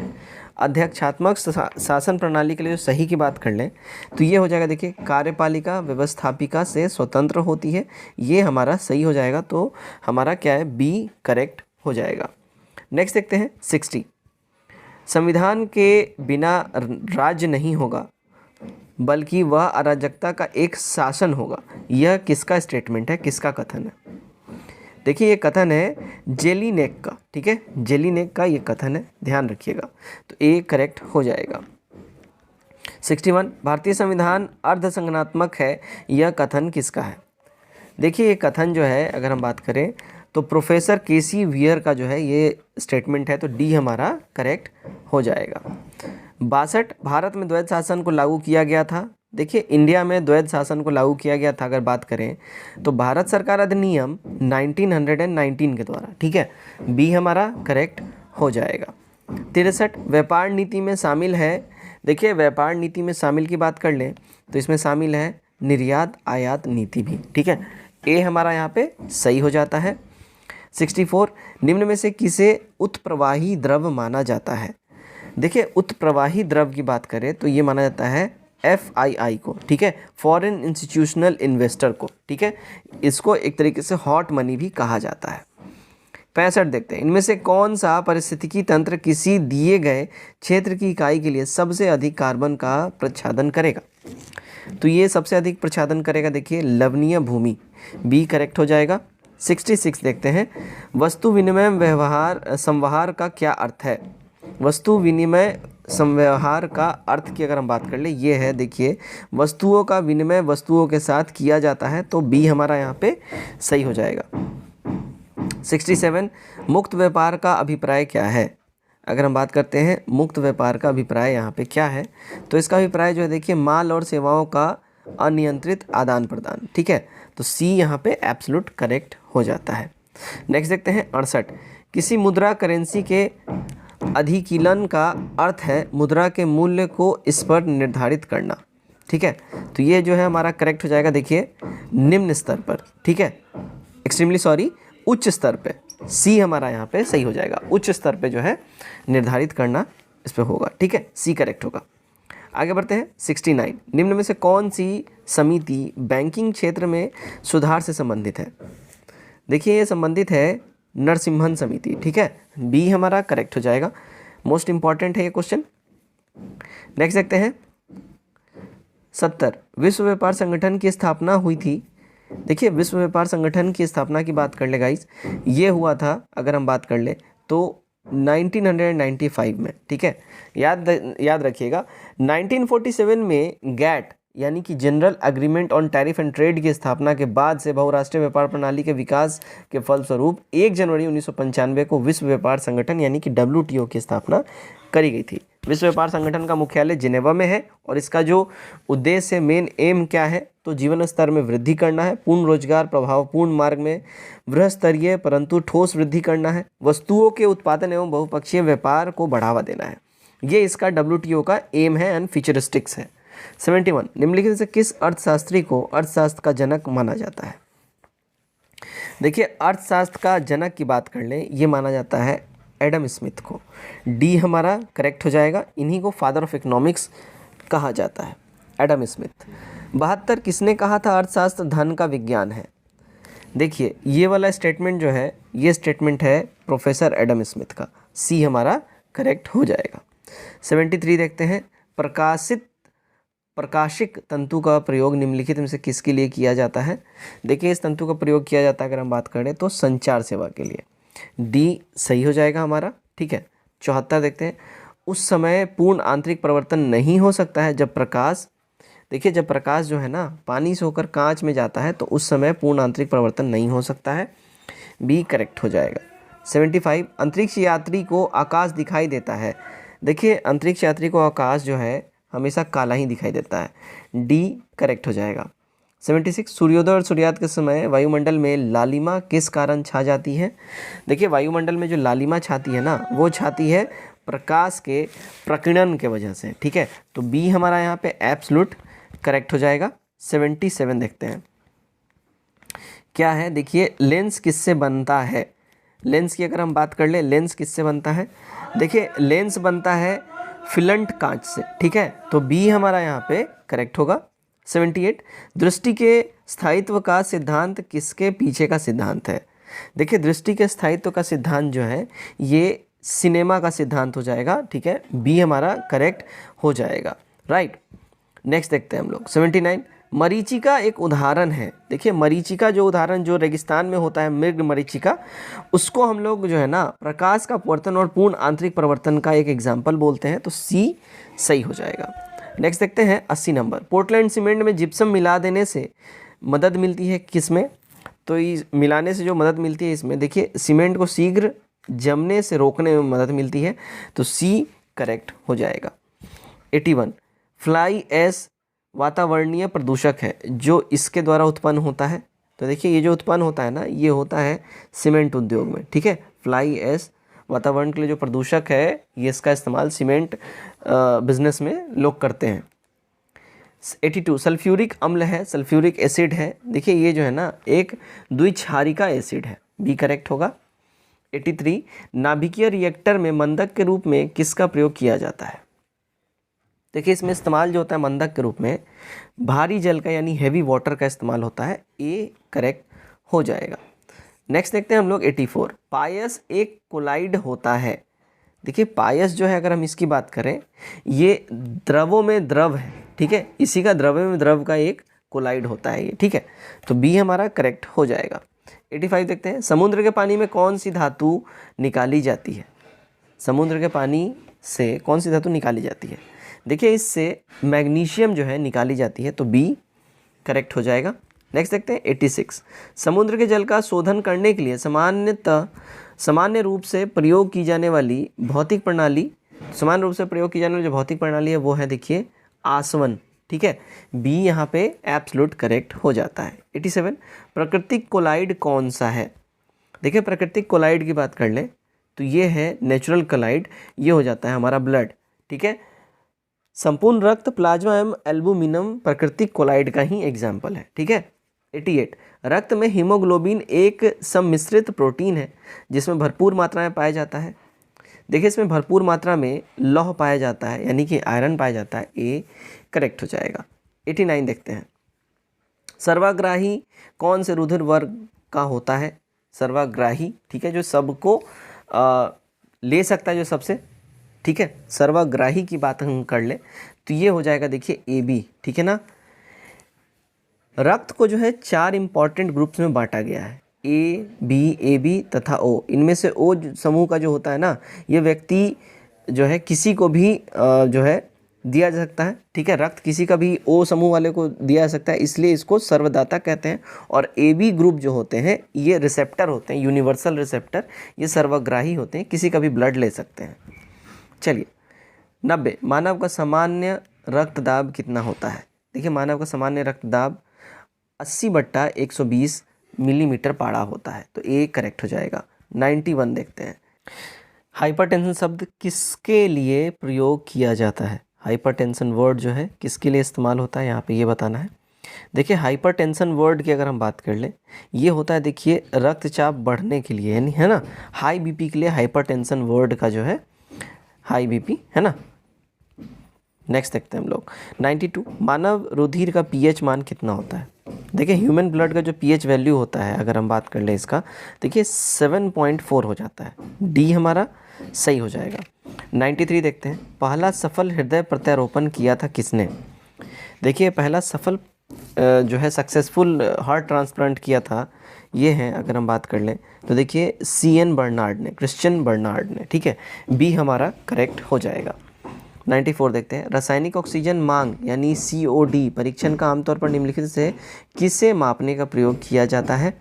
अध्यक्षात्मक शासन प्रणाली के लिए जो सही की बात कर लें तो ये हो जाएगा, देखिए कार्यपालिका व्यवस्थापिका से स्वतंत्र होती है, ये हमारा सही हो जाएगा। तो हमारा क्या है, बी करेक्ट हो जाएगा। नेक्स्ट देखते हैं 60 संविधान के बिना राज्य नहीं होगा बल्कि वह अराजकता का एक शासन होगा। यह किसका स्टेटमेंट है, किसका कथन है? देखिए ये कथन है जेलीनेक का, ठीक है, जेलीनेक का ये कथन है, ध्यान रखिएगा। तो ए करेक्ट हो जाएगा। 61 भारतीय संविधान अर्धसंगठनात्मक है, यह कथन किसका है? देखिए ये कथन जो है अगर हम बात करें तो प्रोफेसर केसी वियर का जो है ये स्टेटमेंट है, तो डी हमारा करेक्ट हो जाएगा। 62 भारत में द्वैध शासन को लागू किया गया था। देखिए इंडिया में द्वैध शासन को लागू किया गया था अगर बात करें तो भारत सरकार अधिनियम 1919 के द्वारा, ठीक है, बी हमारा करेक्ट हो जाएगा। 63 व्यापार नीति में शामिल है। देखिए व्यापार नीति में शामिल की बात कर लें तो इसमें शामिल है निर्यात आयात नीति भी, ठीक है, ए हमारा यहाँ पे सही हो जाता है। 64 निम्न में से किसे उत्प्रवाही द्रव माना जाता है? देखिए उत्प्रवाही द्रव की बात करें तो ये माना जाता है FII को, ठीक है, फॉरेन इंस्टीट्यूशनल इन्वेस्टर को, ठीक है, इसको एक तरीके से हॉट मनी भी कहा जाता है। 65 देखते हैं इनमें से कौन सा पारिस्थितिकी तंत्र किसी दिए गए क्षेत्र की इकाई के लिए सबसे अधिक कार्बन का प्रच्छादन करेगा? तो ये सबसे अधिक प्रच्छादन करेगा, देखिए लवणीय भूमि, बी करेक्ट हो जाएगा। 66 देखते हैं वस्तु विनिमय व्यवहार संवहार का क्या अर्थ है? वस्तु विनिमय संव्यवहार का अर्थ की अगर हम बात कर ले ये है, देखिए वस्तुओं का विनिमय वस्तुओं के साथ किया जाता है, तो बी हमारा यहाँ पे सही हो जाएगा। 67 मुक्त व्यापार का अभिप्राय क्या है? अगर हम बात करते हैं मुक्त व्यापार का अभिप्राय यहाँ पे क्या है, तो इसका अभिप्राय जो है देखिए माल और सेवाओं का अनियंत्रित आदान प्रदान, ठीक है, तो सी यहाँ पे एब्सोल्यूट करेक्ट हो जाता है। नेक्स्ट देखते हैं 68 किसी मुद्रा करेंसी के अधिकीलन का अर्थ है मुद्रा के मूल्य को इस पर निर्धारित करना, ठीक है, तो ये जो है हमारा करेक्ट हो जाएगा। देखिए निम्न स्तर पर, ठीक है, एक्सट्रीमली सॉरी उच्च स्तर पे, सी हमारा यहाँ पे सही हो जाएगा। उच्च स्तर पे जो है निर्धारित करना इस पे होगा, ठीक है, सी करेक्ट होगा। आगे बढ़ते हैं 69 निम्न में से कौन सी समिति बैंकिंग क्षेत्र में सुधार से संबंधित है? देखिए ये संबंधित है नरसिम्हन समिति, ठीक है, बी हमारा करेक्ट हो जाएगा। मोस्ट इंपॉर्टेंट है ये क्वेश्चन। नेक्स्ट देखते हैं 70 विश्व व्यापार संगठन की स्थापना हुई थी। देखिए विश्व व्यापार संगठन की स्थापना की बात कर ले गाइस, ये हुआ था अगर हम बात कर ले तो 1995 में, ठीक है, याद रखिएगा 1947 में गैट यानी कि general agreement on tariff and trade की स्थापना के बाद से बहुराष्ट्रीय व्यापार प्रणाली के विकास के फलस्वरूप 1 जनवरी 1995 को विश्व व्यापार संगठन यानी कि WTO की स्थापना करी गई थी। विश्व व्यापार संगठन का मुख्यालय जिनेवा में है और इसका जो उद्देश्य मेन एम क्या है, तो जीवन स्तर में वृद्धि करना है, पूर्ण रोजगार प्रभावपूर्ण मार्ग में बृहत स्तरीय परंतु ठोस वृद्धि करना है, वस्तुओं के उत्पादन एवं बहुपक्षीय व्यापार को बढ़ावा देना है। ये इसका WTO का एम है एंड फीचरिस्टिक्स है। 71 निम्नलिखित से किस अर्थशास्त्री को अर्थशास्त्र का जनक माना जाता है? देखिए अर्थशास्त्र का जनक की बात कर लें, ये माना जाता है एडम स्मिथ को, डी हमारा करेक्ट हो जाएगा। इन्हीं को फादर ऑफ इकोनॉमिक्स कहा जाता है, एडम स्मिथ। 72 किसने कहा था अर्थशास्त्र धन का विज्ञान है? देखिए ये वाला स्टेटमेंट जो है ये स्टेटमेंट है प्रोफेसर एडम स्मिथ का, सी हमारा करेक्ट हो जाएगा। 73 देखते हैं, प्रकाशिक तंतु का प्रयोग निम्नलिखित में से किसके लिए किया जाता है? देखिए इस तंतु का प्रयोग किया जाता है अगर हम बात करें तो संचार सेवा के लिए। डी सही हो जाएगा हमारा, ठीक है। 74 देखते हैं, उस समय पूर्ण आंतरिक परिवर्तन नहीं हो सकता है जब प्रकाश, देखिए जब प्रकाश जो है ना पानी से होकर कांच में जाता है तो उस समय पूर्ण आंतरिक परिवर्तन नहीं हो सकता है। बी करेक्ट हो जाएगा। 75 अंतरिक्ष यात्री को आकाश दिखाई देता है। देखिए अंतरिक्ष यात्री को आकाश जो है हमेशा काला ही दिखाई देता है। डी करेक्ट हो जाएगा। 76 सूर्योदय और सूर्यास्त के समय वायुमंडल में लालिमा किस कारण छा जाती है? देखिए वायुमंडल में जो लालिमा छाती है ना वो छाती है प्रकाश के प्रकीर्णन के वजह से, ठीक है। तो बी हमारा यहाँ पे एब्सोल्यूट करेक्ट हो जाएगा। 77 देखते हैं क्या है। देखिए लेंस किससे बनता है? लेंस की अगर हम बात कर ले, लेंस किससे बनता है? देखिए लेंस बनता है फिलंट कांच से, ठीक है। तो बी हमारा यहाँ पे करेक्ट होगा। 78 दृष्टि के स्थायित्व का सिद्धांत किसके पीछे का सिद्धांत है? देखिए दृष्टि के स्थायित्व का सिद्धांत जो है ये सिनेमा का सिद्धांत हो जाएगा, ठीक है। बी हमारा करेक्ट हो जाएगा, राइट। नेक्स्ट देखते हैं हम लोग 79 मरीचिका एक उदाहरण है। देखिए मरीचिका जो उदाहरण जो रेगिस्तान में होता है मृग मरीचिका, उसको हम लोग जो है ना प्रकाश का परिवर्तन और पूर्ण आंतरिक परिवर्तन का एक एग्जाम्पल बोलते हैं। तो सी सही हो जाएगा। नेक्स्ट देखते हैं 80 नंबर, पोर्टलैंड सीमेंट में जिप्सम मिला देने से मदद मिलती है किस में? तो इस मिलाने से जो मदद मिलती है इसमें, देखिए सीमेंट को शीघ्र जमने से रोकने में मदद मिलती है। तो सी करेक्ट हो जाएगा। 81 फ्लाई ऐश वातावरणीय प्रदूषक है जो इसके द्वारा उत्पन्न होता है। तो देखिए ये जो उत्पन्न होता है ना ये होता है सीमेंट उद्योग में, ठीक है। फ्लाई ऐश वातावरण के लिए जो प्रदूषक है ये इसका इस्तेमाल सीमेंट बिजनेस में लोग करते हैं। 82 सल्फ्यूरिक अम्ल है, सल्फ्यूरिक एसिड है। देखिए ये जो है ना एक द्विक्षारिका एसिड है। बी करेक्ट होगा। 83 नाभिकीय रिएक्टर में मंदक के रूप में किसका प्रयोग किया जाता है? देखिए इसमें इस्तेमाल जो होता है मंदक के रूप में भारी जल का यानी हैवी वाटर का इस्तेमाल होता है। ए करेक्ट हो जाएगा। नेक्स्ट देखते हैं हम लोग 84 पायस एक कोलाइड होता है। देखिए पायस जो है अगर हम इसकी बात करें ये द्रवों में द्रव है, ठीक है। इसी का द्रव में द्रव का एक कोलाइड होता है ये, ठीक है। तो बी हमारा करेक्ट हो जाएगा। 85 देखते हैं समुद्र के पानी में कौन सी धातु निकाली जाती है? समुद्र के पानी से कौन सी धातु निकाली जाती है? देखिए इससे मैग्नीशियम जो है निकाली जाती है। तो बी करेक्ट हो जाएगा। नेक्स्ट देखते हैं 86 समुद्र के जल का शोधन करने के लिए सामान्य रूप से प्रयोग की जाने वाली भौतिक प्रणाली, सामान्य रूप से प्रयोग की जाने वाली जो भौतिक प्रणाली है वो है देखिए आसवन, ठीक है। बी यहाँ पे एब्सोल्यूट करेक्ट हो जाता है। 87 प्राकृतिक कोलाइड कौन सा है? देखिए प्राकृतिक कोलाइड की बात कर ले तो ये है नेचुरल कोलाइड, ये हो जाता है हमारा ब्लड, ठीक है। संपूर्ण रक्त प्लाज्मा एवं एल्बुमिनम प्राकृतिक कोलाइड का ही एग्जाम्पल है, ठीक है। 88 रक्त में हीमोग्लोबिन एक सम्मिश्रित प्रोटीन है जिसमें भरपूर मात्रा में पाया जाता है। देखिए इसमें भरपूर मात्रा में लौह पाया जाता है यानी कि आयरन पाया जाता है। ए करेक्ट हो जाएगा। 89 देखते हैं सर्वाग्राही कौन से रुधिर वर्ग का होता है? सर्वाग्राही, ठीक है, जो सबको ले सकता है, जो सबसे, ठीक है। सर्वाग्राही की बात हम कर ले तो ये हो जाएगा देखिए ए बी, ठीक है ना। रक्त को जो है 4 इंपॉर्टेंट ग्रुप्स में बांटा गया है, ए बी तथा ओ। इनमें से ओ समूह का जो होता है ना ये व्यक्ति जो है किसी को भी जो है दिया जा सकता है, ठीक है। रक्त किसी का भी ओ समूह वाले को दिया जा सकता है, इसलिए इसको सर्वदाता कहते हैं। और ए बी ग्रुप जो होते हैं ये रिसेप्टर होते हैं, यूनिवर्सल रिसेप्टर, ये सर्वग्राही होते हैं, किसी का भी ब्लड ले सकते हैं। चलिए 90 मानव का सामान्य रक्तदाब कितना होता है? देखिए मानव का सामान्य रक्तदाब 80/120 मिलीमीटर पारा होता है। तो ए करेक्ट हो जाएगा। 91 देखते हैं हाइपरटेंशन शब्द किसके लिए प्रयोग किया जाता है? हाइपरटेंशन वर्ड जो है किसके लिए इस्तेमाल होता है यहाँ पे ये बताना है। देखिए हाइपरटेंशन वर्ड की अगर हम बात कर लें ये होता है देखिए रक्तचाप बढ़ने के लिए, यानी है ना हाई बीपी के लिए हाइपरटेंशन वर्ड का जो है हाई बीपी, है ना। नेक्स्ट देखते हैं हम लोग 92 मानव रुधिर का पीएच मान कितना होता है? देखिए ह्यूमन ब्लड का जो पीएच वैल्यू होता है अगर हम बात कर ले इसका, देखिए 7.4 हो जाता है। डी हमारा सही हो जाएगा। 93 देखते हैं, पहला सफल हृदय प्रत्यारोपण किया था किसने? देखिए पहला सफल जो है सक्सेसफुल हार्ट ट्रांसप्लांट किया था, ये है अगर हम बात कर लें तो देखिए CN बर्नार्ड ने, क्रिश्चियन बर्नार्ड ने, ठीक है। बी हमारा करेक्ट हो जाएगा। 94 देखते हैं, रासायनिक ऑक्सीजन मांग यानी COD परीक्षण का आमतौर पर निम्नलिखित से किसे मापने का प्रयोग किया जाता है?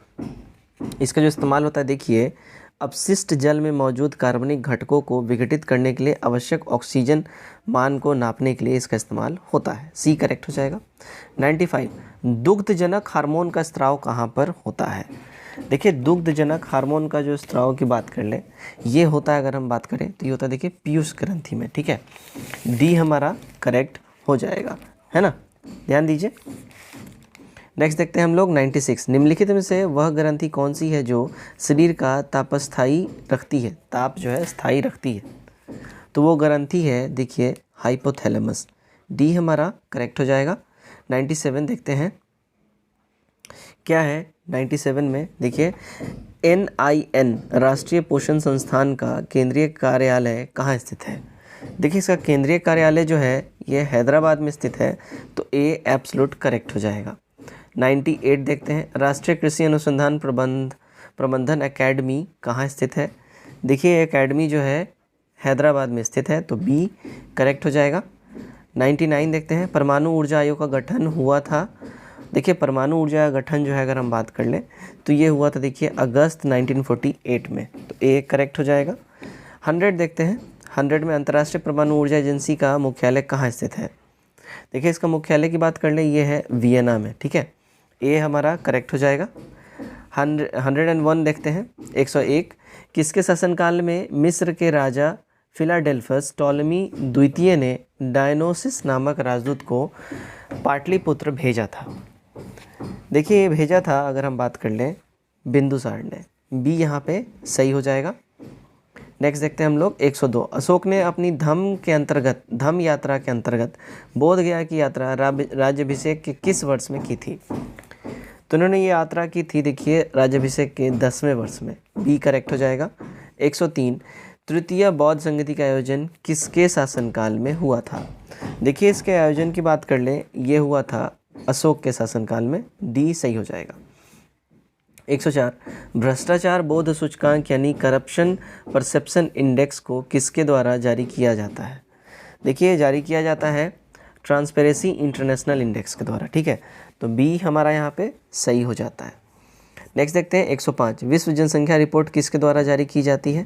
इसका जो इस्तेमाल होता है, देखिए अपशिष्ट जल में मौजूद कार्बनिक घटकों को विघटित करने के लिए आवश्यक ऑक्सीजन मान को नापने के लिए इसका इस्तेमाल होता है। सी करेक्ट हो जाएगा। 95 दुग्धजनक हार्मोन का स्राव कहाँ पर होता है? देखिए दुग्धजनक हार्मोन का जो स्राव की बात कर ले, ये होता है, अगर हम बात करें तो ये होता है देखिए पीयूष ग्रंथि में, ठीक है। डी हमारा करेक्ट हो जाएगा, है ना, ध्यान दीजिए। नेक्स्ट देखते हैं हम लोग 96, निम्नलिखित में से वह ग्रंथि कौन सी है जो शरीर का तापस्थायी रखती है, ताप जो है स्थायी रखती है? तो वो ग्रंथि है देखिए हाइपोथैलेमस। डी हमारा करेक्ट हो जाएगा। 97 देखते हैं क्या है 97 में, देखिए NIN राष्ट्रीय पोषण संस्थान का केंद्रीय कार्यालय कहाँ स्थित है? देखिए इसका केंद्रीय कार्यालय जो है ये हैदराबाद में स्थित है, तो ए एब्सोल्यूट करेक्ट हो जाएगा। 98 देखते हैं, राष्ट्रीय कृषि अनुसंधान प्रबंधन एकेडमी कहाँ स्थित है? देखिए एकेडमी जो है हैदराबाद में स्थित है, तो बी करेक्ट हो जाएगा। 99 देखते हैं, परमाणु ऊर्जा आयोग का गठन हुआ था। देखिए परमाणु ऊर्जा का गठन जो है अगर हम बात कर लें तो ये हुआ था देखिए अगस्त 1948 में, तो ए करेक्ट हो जाएगा। 100 देखते हैं, 100 में अंतर्राष्ट्रीय परमाणु ऊर्जा एजेंसी का मुख्यालय कहाँ स्थित है? देखिए इसका मुख्यालय की बात कर लें, ये है वियना में, ठीक है। ए हमारा करेक्ट हो जाएगा। 101 देखते हैं, 101 किसके शासनकाल में मिस्र के राजा फिलाडेल्फस टॉलमी द्वितीय ने डायनोसिस नामक राजदूत को पाटलिपुत्र भेजा था? देखिए ये भेजा था अगर हम बात कर लें बिंदुसार ने। बी यहाँ पे सही हो जाएगा। नेक्स्ट देखते हैं हम लोग 102, अशोक ने अपनी धम्म यात्रा के अंतर्गत बोध गया की यात्रा राज्याभिषेक के किस वर्ष में की थी? तो उन्होंने ये यात्रा की थी देखिए राज्याभिषेक के 10वें वर्ष में। बी करेक्ट हो जाएगा। 103 तृतीय बौद्ध संगति का आयोजन किसके शासनकाल में हुआ था? देखिए इसके आयोजन की बात कर लें, ये हुआ था अशोक के शासनकाल में। डी सही हो जाएगा। 104 भ्रष्टाचार बोध सूचकांक यानी करप्शन परसेप्शन इंडेक्स को किसके द्वारा जारी किया जाता है? देखिए जारी किया जाता है ट्रांसपेरेंसी इंटरनेशनल इंडेक्स के द्वारा, ठीक है। तो बी हमारा यहाँ पे सही हो जाता है। नेक्स्ट देखते हैं 105 विश्व जनसंख्या रिपोर्ट किसके द्वारा जारी की जाती है?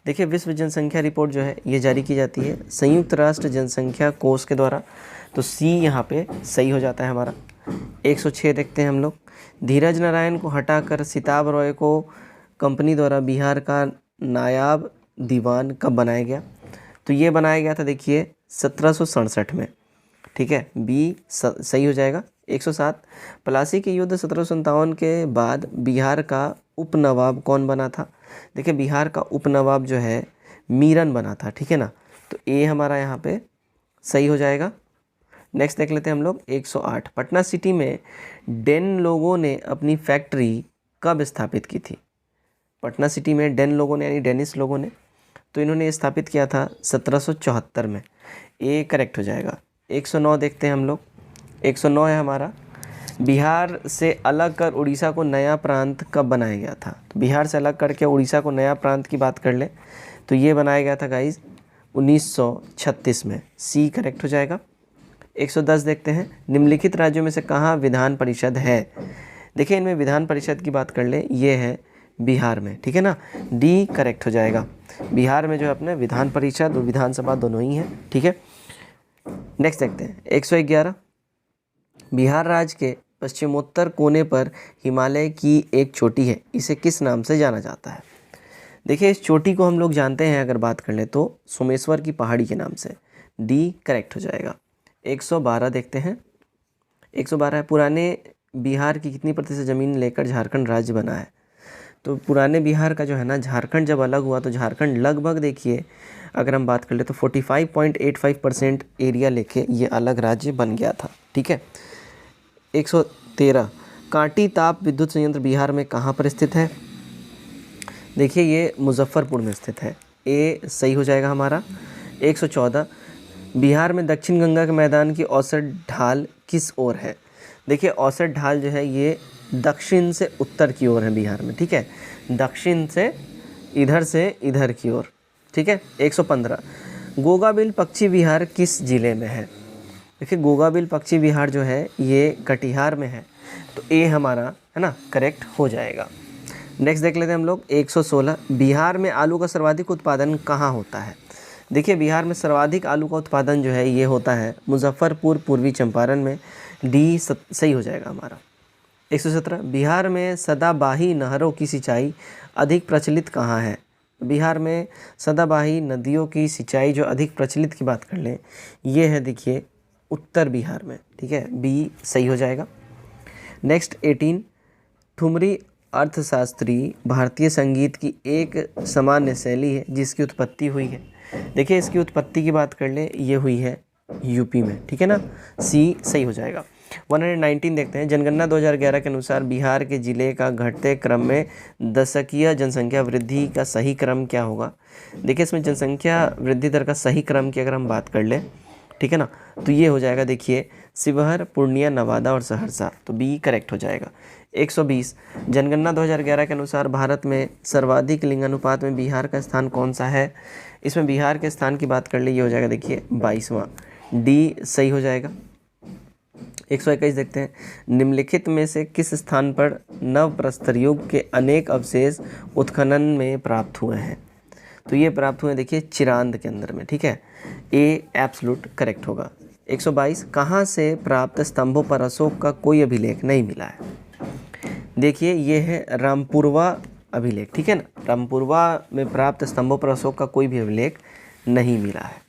देखिए विश्व जनसंख्या रिपोर्ट जो है ये जारी की जाती है संयुक्त राष्ट्र जनसंख्या कोष के द्वारा, तो सी यहाँ पे सही हो जाता है हमारा। 106 देखते हैं हम लोग, धीरज नारायण को हटाकर सिताब रॉय को कंपनी द्वारा बिहार का नायाब दीवान कब बनाया गया? तो ये बनाया गया था देखिए 1767 में, ठीक है। बी सही हो जाएगा। 107 प्लासी के युद्ध 1757 के बाद बिहार का उपनवाब कौन बना था? देखिए बिहार का उपनवाब जो है मीरन बना था, ठीक है ना, तो ए हमारा यहाँ पे सही हो जाएगा। नेक्स्ट देख लेते हैं हम लोग 108 पटना सिटी में डेन लोगों ने अपनी फैक्ट्री कब स्थापित की थी? पटना सिटी में डेन लोगों ने यानी डेनिस लोगों ने, तो इन्होंने स्थापित किया था 1774 में। ए करेक्ट हो जाएगा। 109 देखते हैं हम लोग, 109 है हमारा, बिहार से अलग कर उड़ीसा को नया प्रांत कब बनाया गया था? तो बिहार से अलग करके उड़ीसा को नया प्रांत की बात कर ले तो ये बनाया गया था गाइज 1936 में। सी करेक्ट हो जाएगा। 110 देखते हैं, निम्नलिखित राज्यों में से कहाँ विधान परिषद है? देखिए इनमें विधान परिषद की बात कर ले, ये है बिहार में, ठीक है ना। डी करेक्ट हो जाएगा। बिहार में जो है अपने विधान परिषद और विधानसभा दोनों ही हैं, ठीक है। नेक्स्ट देखते हैं 111 बिहार राज्य के पश्चिमोत्तर कोने पर हिमालय की एक चोटी है, इसे किस नाम से जाना जाता है? देखिए इस चोटी को हम लोग जानते हैं अगर बात कर ले तो सोमेश्वर की पहाड़ी के नाम से। डी करेक्ट हो जाएगा। 112 देखते हैं, 112 है पुराने बिहार की कितनी प्रतिशत ज़मीन लेकर झारखंड राज्य बना है? तो पुराने बिहार का जो है ना, झारखंड जब अलग हुआ तो झारखंड लगभग देखिए अगर हम बात कर ले तो 45.85% एरिया लेके ये अलग राज्य बन गया था, ठीक है। 113 कांटी ताप विद्युत संयंत्र बिहार में कहाँ पर स्थित है? देखिए ये मुजफ्फरपुर में स्थित है। ए सही हो जाएगा हमारा। 114 बिहार में दक्षिण गंगा के मैदान की औसत ढाल किस ओर है? देखिए औसत ढाल जो है ये दक्षिण से उत्तर की ओर है बिहार में, ठीक है, दक्षिण से इधर की ओर, ठीक है। 115 गोगाबिल पक्षी विहार किस जिले में है? देखिए गोगाबिल पक्षी विहार जो है ये कटिहार में है, तो ए हमारा है ना करेक्ट हो जाएगा। नेक्स्ट देख लेते हैं हम लोग 116 बिहार में आलू का सर्वाधिक उत्पादन कहाँ होता है? देखिए बिहार में सर्वाधिक आलू का उत्पादन जो है ये होता है मुजफ्फरपुर पूर्वी चंपारण में, डी सही हो जाएगा हमारा। 117 बिहार में सदाबाही नहरों की सिंचाई अधिक प्रचलित कहाँ है? बिहार में सदाबाही नदियों की सिंचाई जो अधिक प्रचलित की बात कर लें ये है देखिए उत्तर बिहार में, ठीक है, बी सही हो जाएगा। नेक्स्ट 18 ठुमरी अर्थशास्त्री भारतीय संगीत की एक सामान्य शैली है जिसकी उत्पत्ति हुई है। देखिए इसकी उत्पत्ति की बात कर ले ये हुई है यूपी में, ठीक है ना, सी सही हो जाएगा। 119 देखते हैं जनगणना 2011 के अनुसार बिहार के जिले का घटते क्रम में दशकीय जनसंख्या वृद्धि का सही क्रम क्या होगा? देखिए इसमें जनसंख्या वृद्धि दर का सही क्रम की अगर हम बात कर लें, ठीक है ना, तो ये हो जाएगा देखिए शिवहर, पूर्णिया, नवादा और सहरसा, तो बी करेक्ट हो जाएगा। 120 जनगणना 2011 के अनुसार भारत में सर्वाधिक लिंगानुपात में बिहार का स्थान कौन सा है? इसमें बिहार के स्थान की बात कर ले ये हो जाएगा देखिए 22वां, डी सही हो जाएगा। 121 देखते हैं निम्नलिखित में से किस स्थान पर नवप्रस्तर युग के अनेक अवशेष उत्खनन में प्राप्त हुए हैं? तो ये प्राप्त हुए देखिए चिरांद के अंदर में, ठीक है, ए एब्सोल्यूट करेक्ट होगा। 122 कहाँ से प्राप्त स्तंभों पर अशोक का कोई अभिलेख नहीं मिला है? देखिए ये है रामपुरवा अभिलेख, ठीक है ना, रामपुरवा में प्राप्त स्तंभों पर अशोक का कोई भी अभिलेख नहीं मिला है।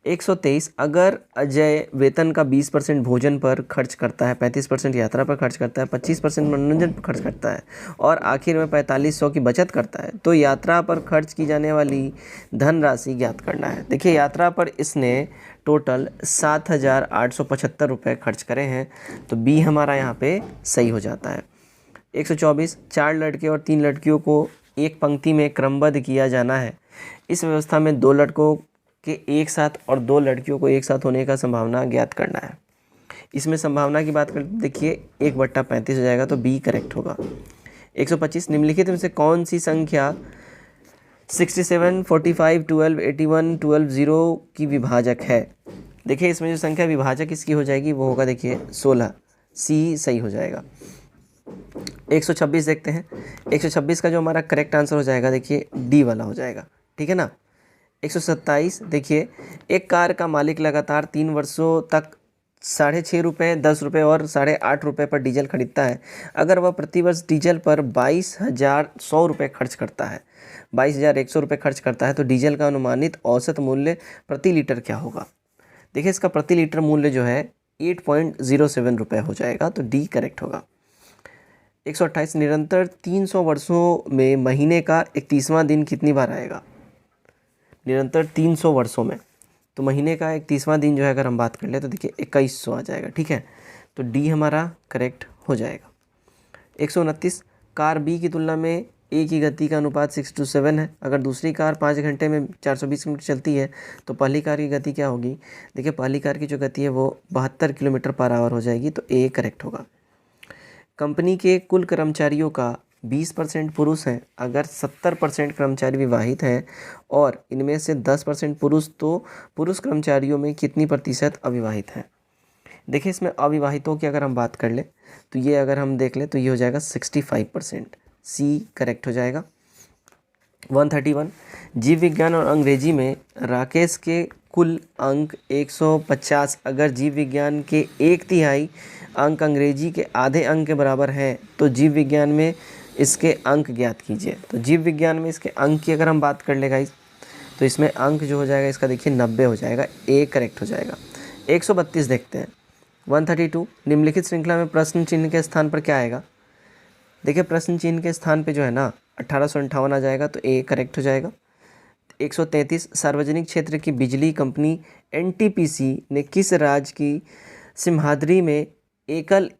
123 अगर अजय वेतन का 20% भोजन पर खर्च करता है, 35% यात्रा पर खर्च करता है, 25% मनोरंजन पर खर्च करता है और आखिर में 4500 की बचत करता है, तो यात्रा पर खर्च की जाने वाली धनराशि ज्ञात करना है। देखिए यात्रा पर इसने टोटल 7,875 रुपये खर्च करे हैं, तो बी हमारा यहाँ पे सही हो जाता है। 124 4 लड़के और 3 लड़कियों को एक पंक्ति में क्रमबद्ध किया जाना है। इस व्यवस्था में 2 लड़कों के एक साथ और 2 लड़कियों को एक साथ होने का संभावना ज्ञात करना है। इसमें संभावना की बात कर देखिए 1/35 हो जाएगा, तो बी करेक्ट होगा। 125 निम्नलिखित में से कौन सी संख्या 67, 45, 12, 81, 12, 0 की विभाजक है? देखिए इसमें जो संख्या विभाजक इसकी हो जाएगी वो होगा देखिए 16, सी सही हो जाएगा। 126 देखते हैं 126 का जो हमारा करेक्ट आंसर हो जाएगा देखिए डी वाला हो जाएगा, ठीक है ना। 127 देखिए एक कार का मालिक लगातार 3 वर्षों तक 6.5 रुपये, 10 रुपये और 8.5 रुपये पर डीजल खरीदता है। अगर वह प्रतिवर्ष डीजल पर 22,100 रुपये खर्च करता है, 22,100 रुपये खर्च करता है, तो डीजल का अनुमानित औसत मूल्य प्रति लीटर क्या होगा? देखिए इसका प्रति लीटर मूल्य जो है 8.07 रुपये हो जाएगा, तो डी करेक्ट होगा। 128 निरंतर 300 वर्षों में महीने का 31वां दिन कितनी बार आएगा? निरंतर 300 वर्षों में तो महीने का 31वां दिन जो है अगर हम बात कर ले तो देखिए 2100 आ जाएगा, ठीक है, तो डी हमारा करेक्ट हो जाएगा। 129 कार बी की तुलना में ए की गति का अनुपात 6:7 है। अगर दूसरी कार 5 घंटे में 420 किलोमीटर चलती है तो पहली कार की गति क्या होगी? देखिए पहली कार की जो गति है वो 72 किलोमीटर पर आवर हो जाएगी, तो ए करेक्ट होगा। कंपनी के कुल कर्मचारियों का 20% पुरुष हैं। अगर 70% कर्मचारी विवाहित हैं और इनमें से 10% पुरुष, तो पुरुष कर्मचारियों में कितनी प्रतिशत अविवाहित हैं? देखिए इसमें अविवाहितों की अगर हम बात कर लें तो ये अगर हम देख लें तो ये हो जाएगा 65%, सी करेक्ट हो जाएगा। 131 जीव विज्ञान और अंग्रेजी में राकेश के कुल अंक 150। अगर जीव विज्ञान के 1/3 अंक अंग्रेजी के आधे अंक के बराबर हैं तो जीव विज्ञान में इसके अंक ज्ञात कीजिए। तो जीव विज्ञान में इसके अंक की अगर हम बात कर ले गाइस तो इसमें अंक जो हो जाएगा इसका देखिए 90 हो जाएगा, ए करेक्ट हो जाएगा। 132 देखते हैं 132 निम्नलिखित श्रृंखला में प्रश्न चिन्ह के स्थान पर क्या आएगा? देखिए प्रश्न चिन्ह के स्थान पे जो है ना 1858 आ जाएगा, तो ए करेक्ट हो जाएगा। 133 सार्वजनिक क्षेत्र की बिजली कंपनी एनटीपीसी ने किस राज्य की सिमहाद्री में एकल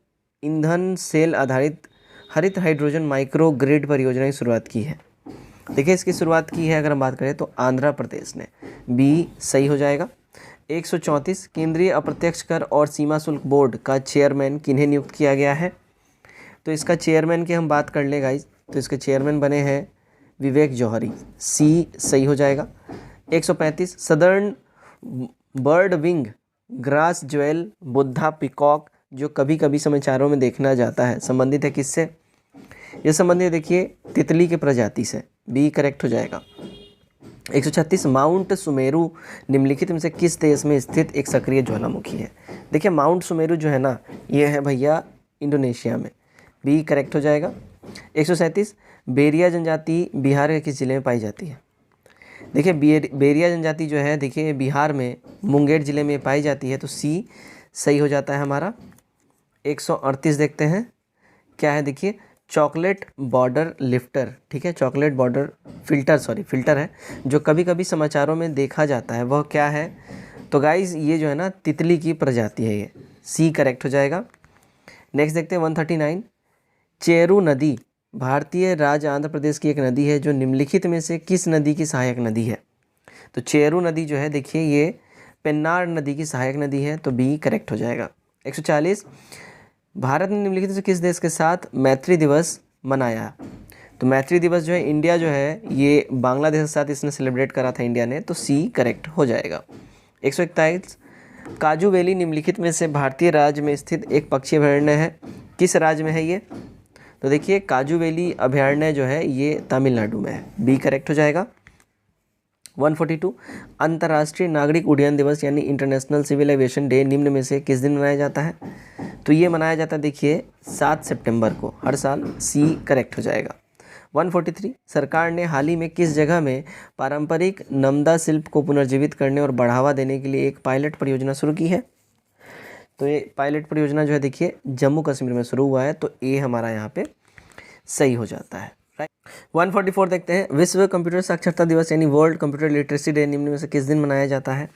ईंधन सेल आधारित हरित हाइड्रोजन माइक्रो ग्रिड परियोजना की शुरुआत की है? देखिए इसकी शुरुआत की है अगर हम बात करें तो आंध्र प्रदेश ने, बी सही हो जाएगा। 134 केंद्रीय अप्रत्यक्ष कर और सीमा शुल्क बोर्ड का चेयरमैन किन्हें नियुक्त किया गया है? तो इसका चेयरमैन की हम बात कर ले गाइज, तो इसके चेयरमैन बने हैं विवेक जौहरी, सी सही हो जाएगा। 135 southern bird wing grass jewel Buddha peacock जो कभी कभी समाचारों में देखना जाता है, संबंधित है किससे? ये संबंधित देखिए तितली के प्रजाति से, बी करेक्ट हो जाएगा। 136 माउंट सुमेरु निम्नलिखित में से किस देश में स्थित एक सक्रिय ज्वालामुखी है? देखिए माउंट सुमेरु जो है ना, ये है भैया इंडोनेशिया में, बी करेक्ट हो जाएगा। 137 बेरिया जनजाति बिहार के किस जिले में पाई जाती है? देखिए बेरिया जनजाति जो है देखिए बिहार में मुंगेर जिले में पाई जाती है, तो सी सही हो जाता है हमारा। 138 देखते हैं क्या है, देखिए चॉकलेट बॉर्डर लिफ्टर, ठीक है, चॉकलेट बॉर्डर फिल्टर है जो कभी कभी समाचारों में देखा जाता है, वह क्या है? तो गाइज ये जो है ना तितली की प्रजाति है, ये सी करेक्ट हो जाएगा। नेक्स्ट देखते हैं 139 चेरू नदी भारतीय राज्य आंध्र प्रदेश की एक नदी है जो निम्नलिखित में से किस नदी की सहायक नदी है? तो चेरू नदी जो है देखिए ये पेन्नार नदी की सहायक नदी है, तो बी करेक्ट हो जाएगा। 140 भारत ने निम्नलिखित से किस देश के साथ मैत्री दिवस मनाया? तो मैत्री दिवस जो है इंडिया जो है ये बांग्लादेश के साथ इसने सेलिब्रेट करा था इंडिया ने, तो सी करेक्ट हो जाएगा। 141 काजू वैली निम्नलिखित में से भारतीय राज्य में स्थित एक पक्षी अभयारण्य है, किस राज्य में है ये? तो देखिए काजू वैली अभयारण्य जो है ये तमिलनाडु में है, बी करेक्ट हो जाएगा। 142 अंतर्राष्ट्रीय नागरिक उड्डयन दिवस यानी इंटरनेशनल सिविल एविएशन डे निम्न में से किस दिन मनाया जाता है? तो ये मनाया जाता है देखिए 7 सितंबर को हर साल, सी करेक्ट हो जाएगा। 143 सरकार ने हाल ही में किस जगह में पारंपरिक नमदा शिल्प को पुनर्जीवित करने और बढ़ावा देने के लिए एक पायलट परियोजना शुरू की है? तो ये पायलट परियोजना जो है देखिए जम्मू कश्मीर में शुरू हुआ है, तो ए हमारा यहाँ पे सही हो जाता है, राइट। 144 देखते हैं विश्व कंप्यूटर साक्षरता दिवस यानी वर्ल्ड कंप्यूटर लिटरेसी डे निम्न में से किस दिन मनाया जाता है?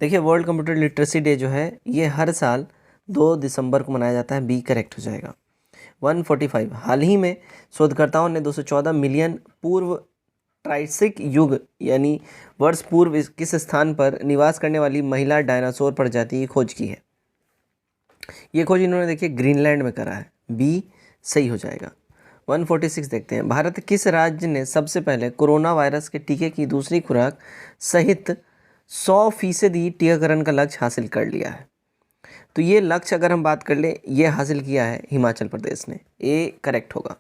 देखिए वर्ल्ड कंप्यूटर लिटरेसी डे जो है ये हर साल 2 दिसंबर को मनाया जाता है, बी करेक्ट हो जाएगा। 145 हाल ही में शोधकर्ताओं ने 214 मिलियन पूर्व ट्राइसिक युग यानी वर्ष पूर्व किस स्थान पर निवास करने वाली महिला डायनासोर प्रजाति की खोज की है? ये खोज इन्होंने देखिए ग्रीनलैंड में करा है, बी सही हो जाएगा। 146 देखते हैं भारत किस राज्य ने सबसे पहले कोरोना वायरस के टीके की दूसरी खुराक सहित 100% टीकाकरण का लक्ष्य हासिल कर लिया है? तो ये लक्ष्य अगर हम बात कर लें ये हासिल किया है हिमाचल प्रदेश ने, ए करेक्ट होगा।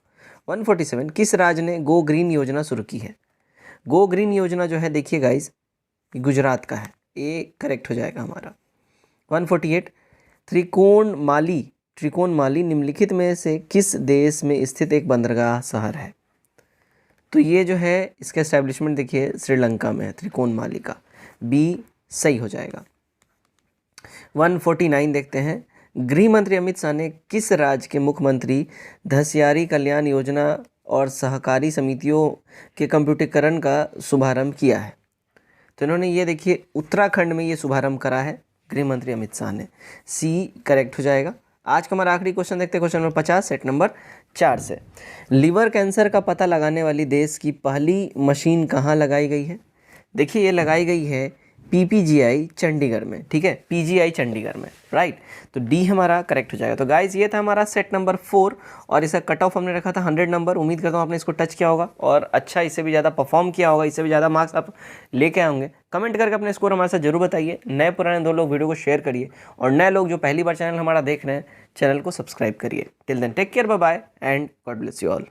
147 किस राज्य ने गो ग्रीन योजना शुरू की है? गो ग्रीन योजना जो है देखिए गाइज गुजरात का है, ए करेक्ट हो जाएगा हमारा। 148 त्रिकोणमाली निम्नलिखित में से किस देश में स्थित एक बंदरगाह शहर है? तो ये जो है इसका एस्टेब्लिशमेंट देखिए श्रीलंका में है, त्रिकोणमाली का, बी सही हो जाएगा। 149 देखते हैं गृह मंत्री अमित शाह ने किस राज्य के मुख्यमंत्री धसियारी कल्याण योजना और सहकारी समितियों के कंप्यूटरीकरण का शुभारंभ किया है? तो इन्होंने ये देखिए उत्तराखंड में ये शुभारंभ करा है गृह मंत्री अमित शाह ने, सी करेक्ट हो जाएगा। आज का हमारा आखिरी क्वेश्चन देखते हैं, क्वेश्चन नंबर 50 सेट नंबर 4 से। लीवर कैंसर का पता लगाने वाली देश की पहली मशीन कहाँ लगाई गई है? देखिए ये लगाई गई है PPGI चंडीगढ़ में, ठीक है, PGI चंडीगढ़ में, राइट। तो डी हमारा करेक्ट हो जाएगा। तो गाइज ये था हमारा सेट नंबर 4 और इसका कट ऑफ हमने रखा था 100 नंबर। उम्मीद करता हूँ आपने इसको टच किया होगा और अच्छा इससे भी ज़्यादा परफॉर्म किया होगा, इससे भी ज़्यादा मार्क्स आप लेके आएंगे। कमेंट करके अपने स्कोर हमारे साथ जरूर बताइए। नए पुराने 2 लोग वीडियो को शेयर करिए और नए लोग जो पहली बार चैनल हमारा देख रहे हैं चैनल को सब्सक्राइब करिए। Till then take care, bye bye and God bless you all.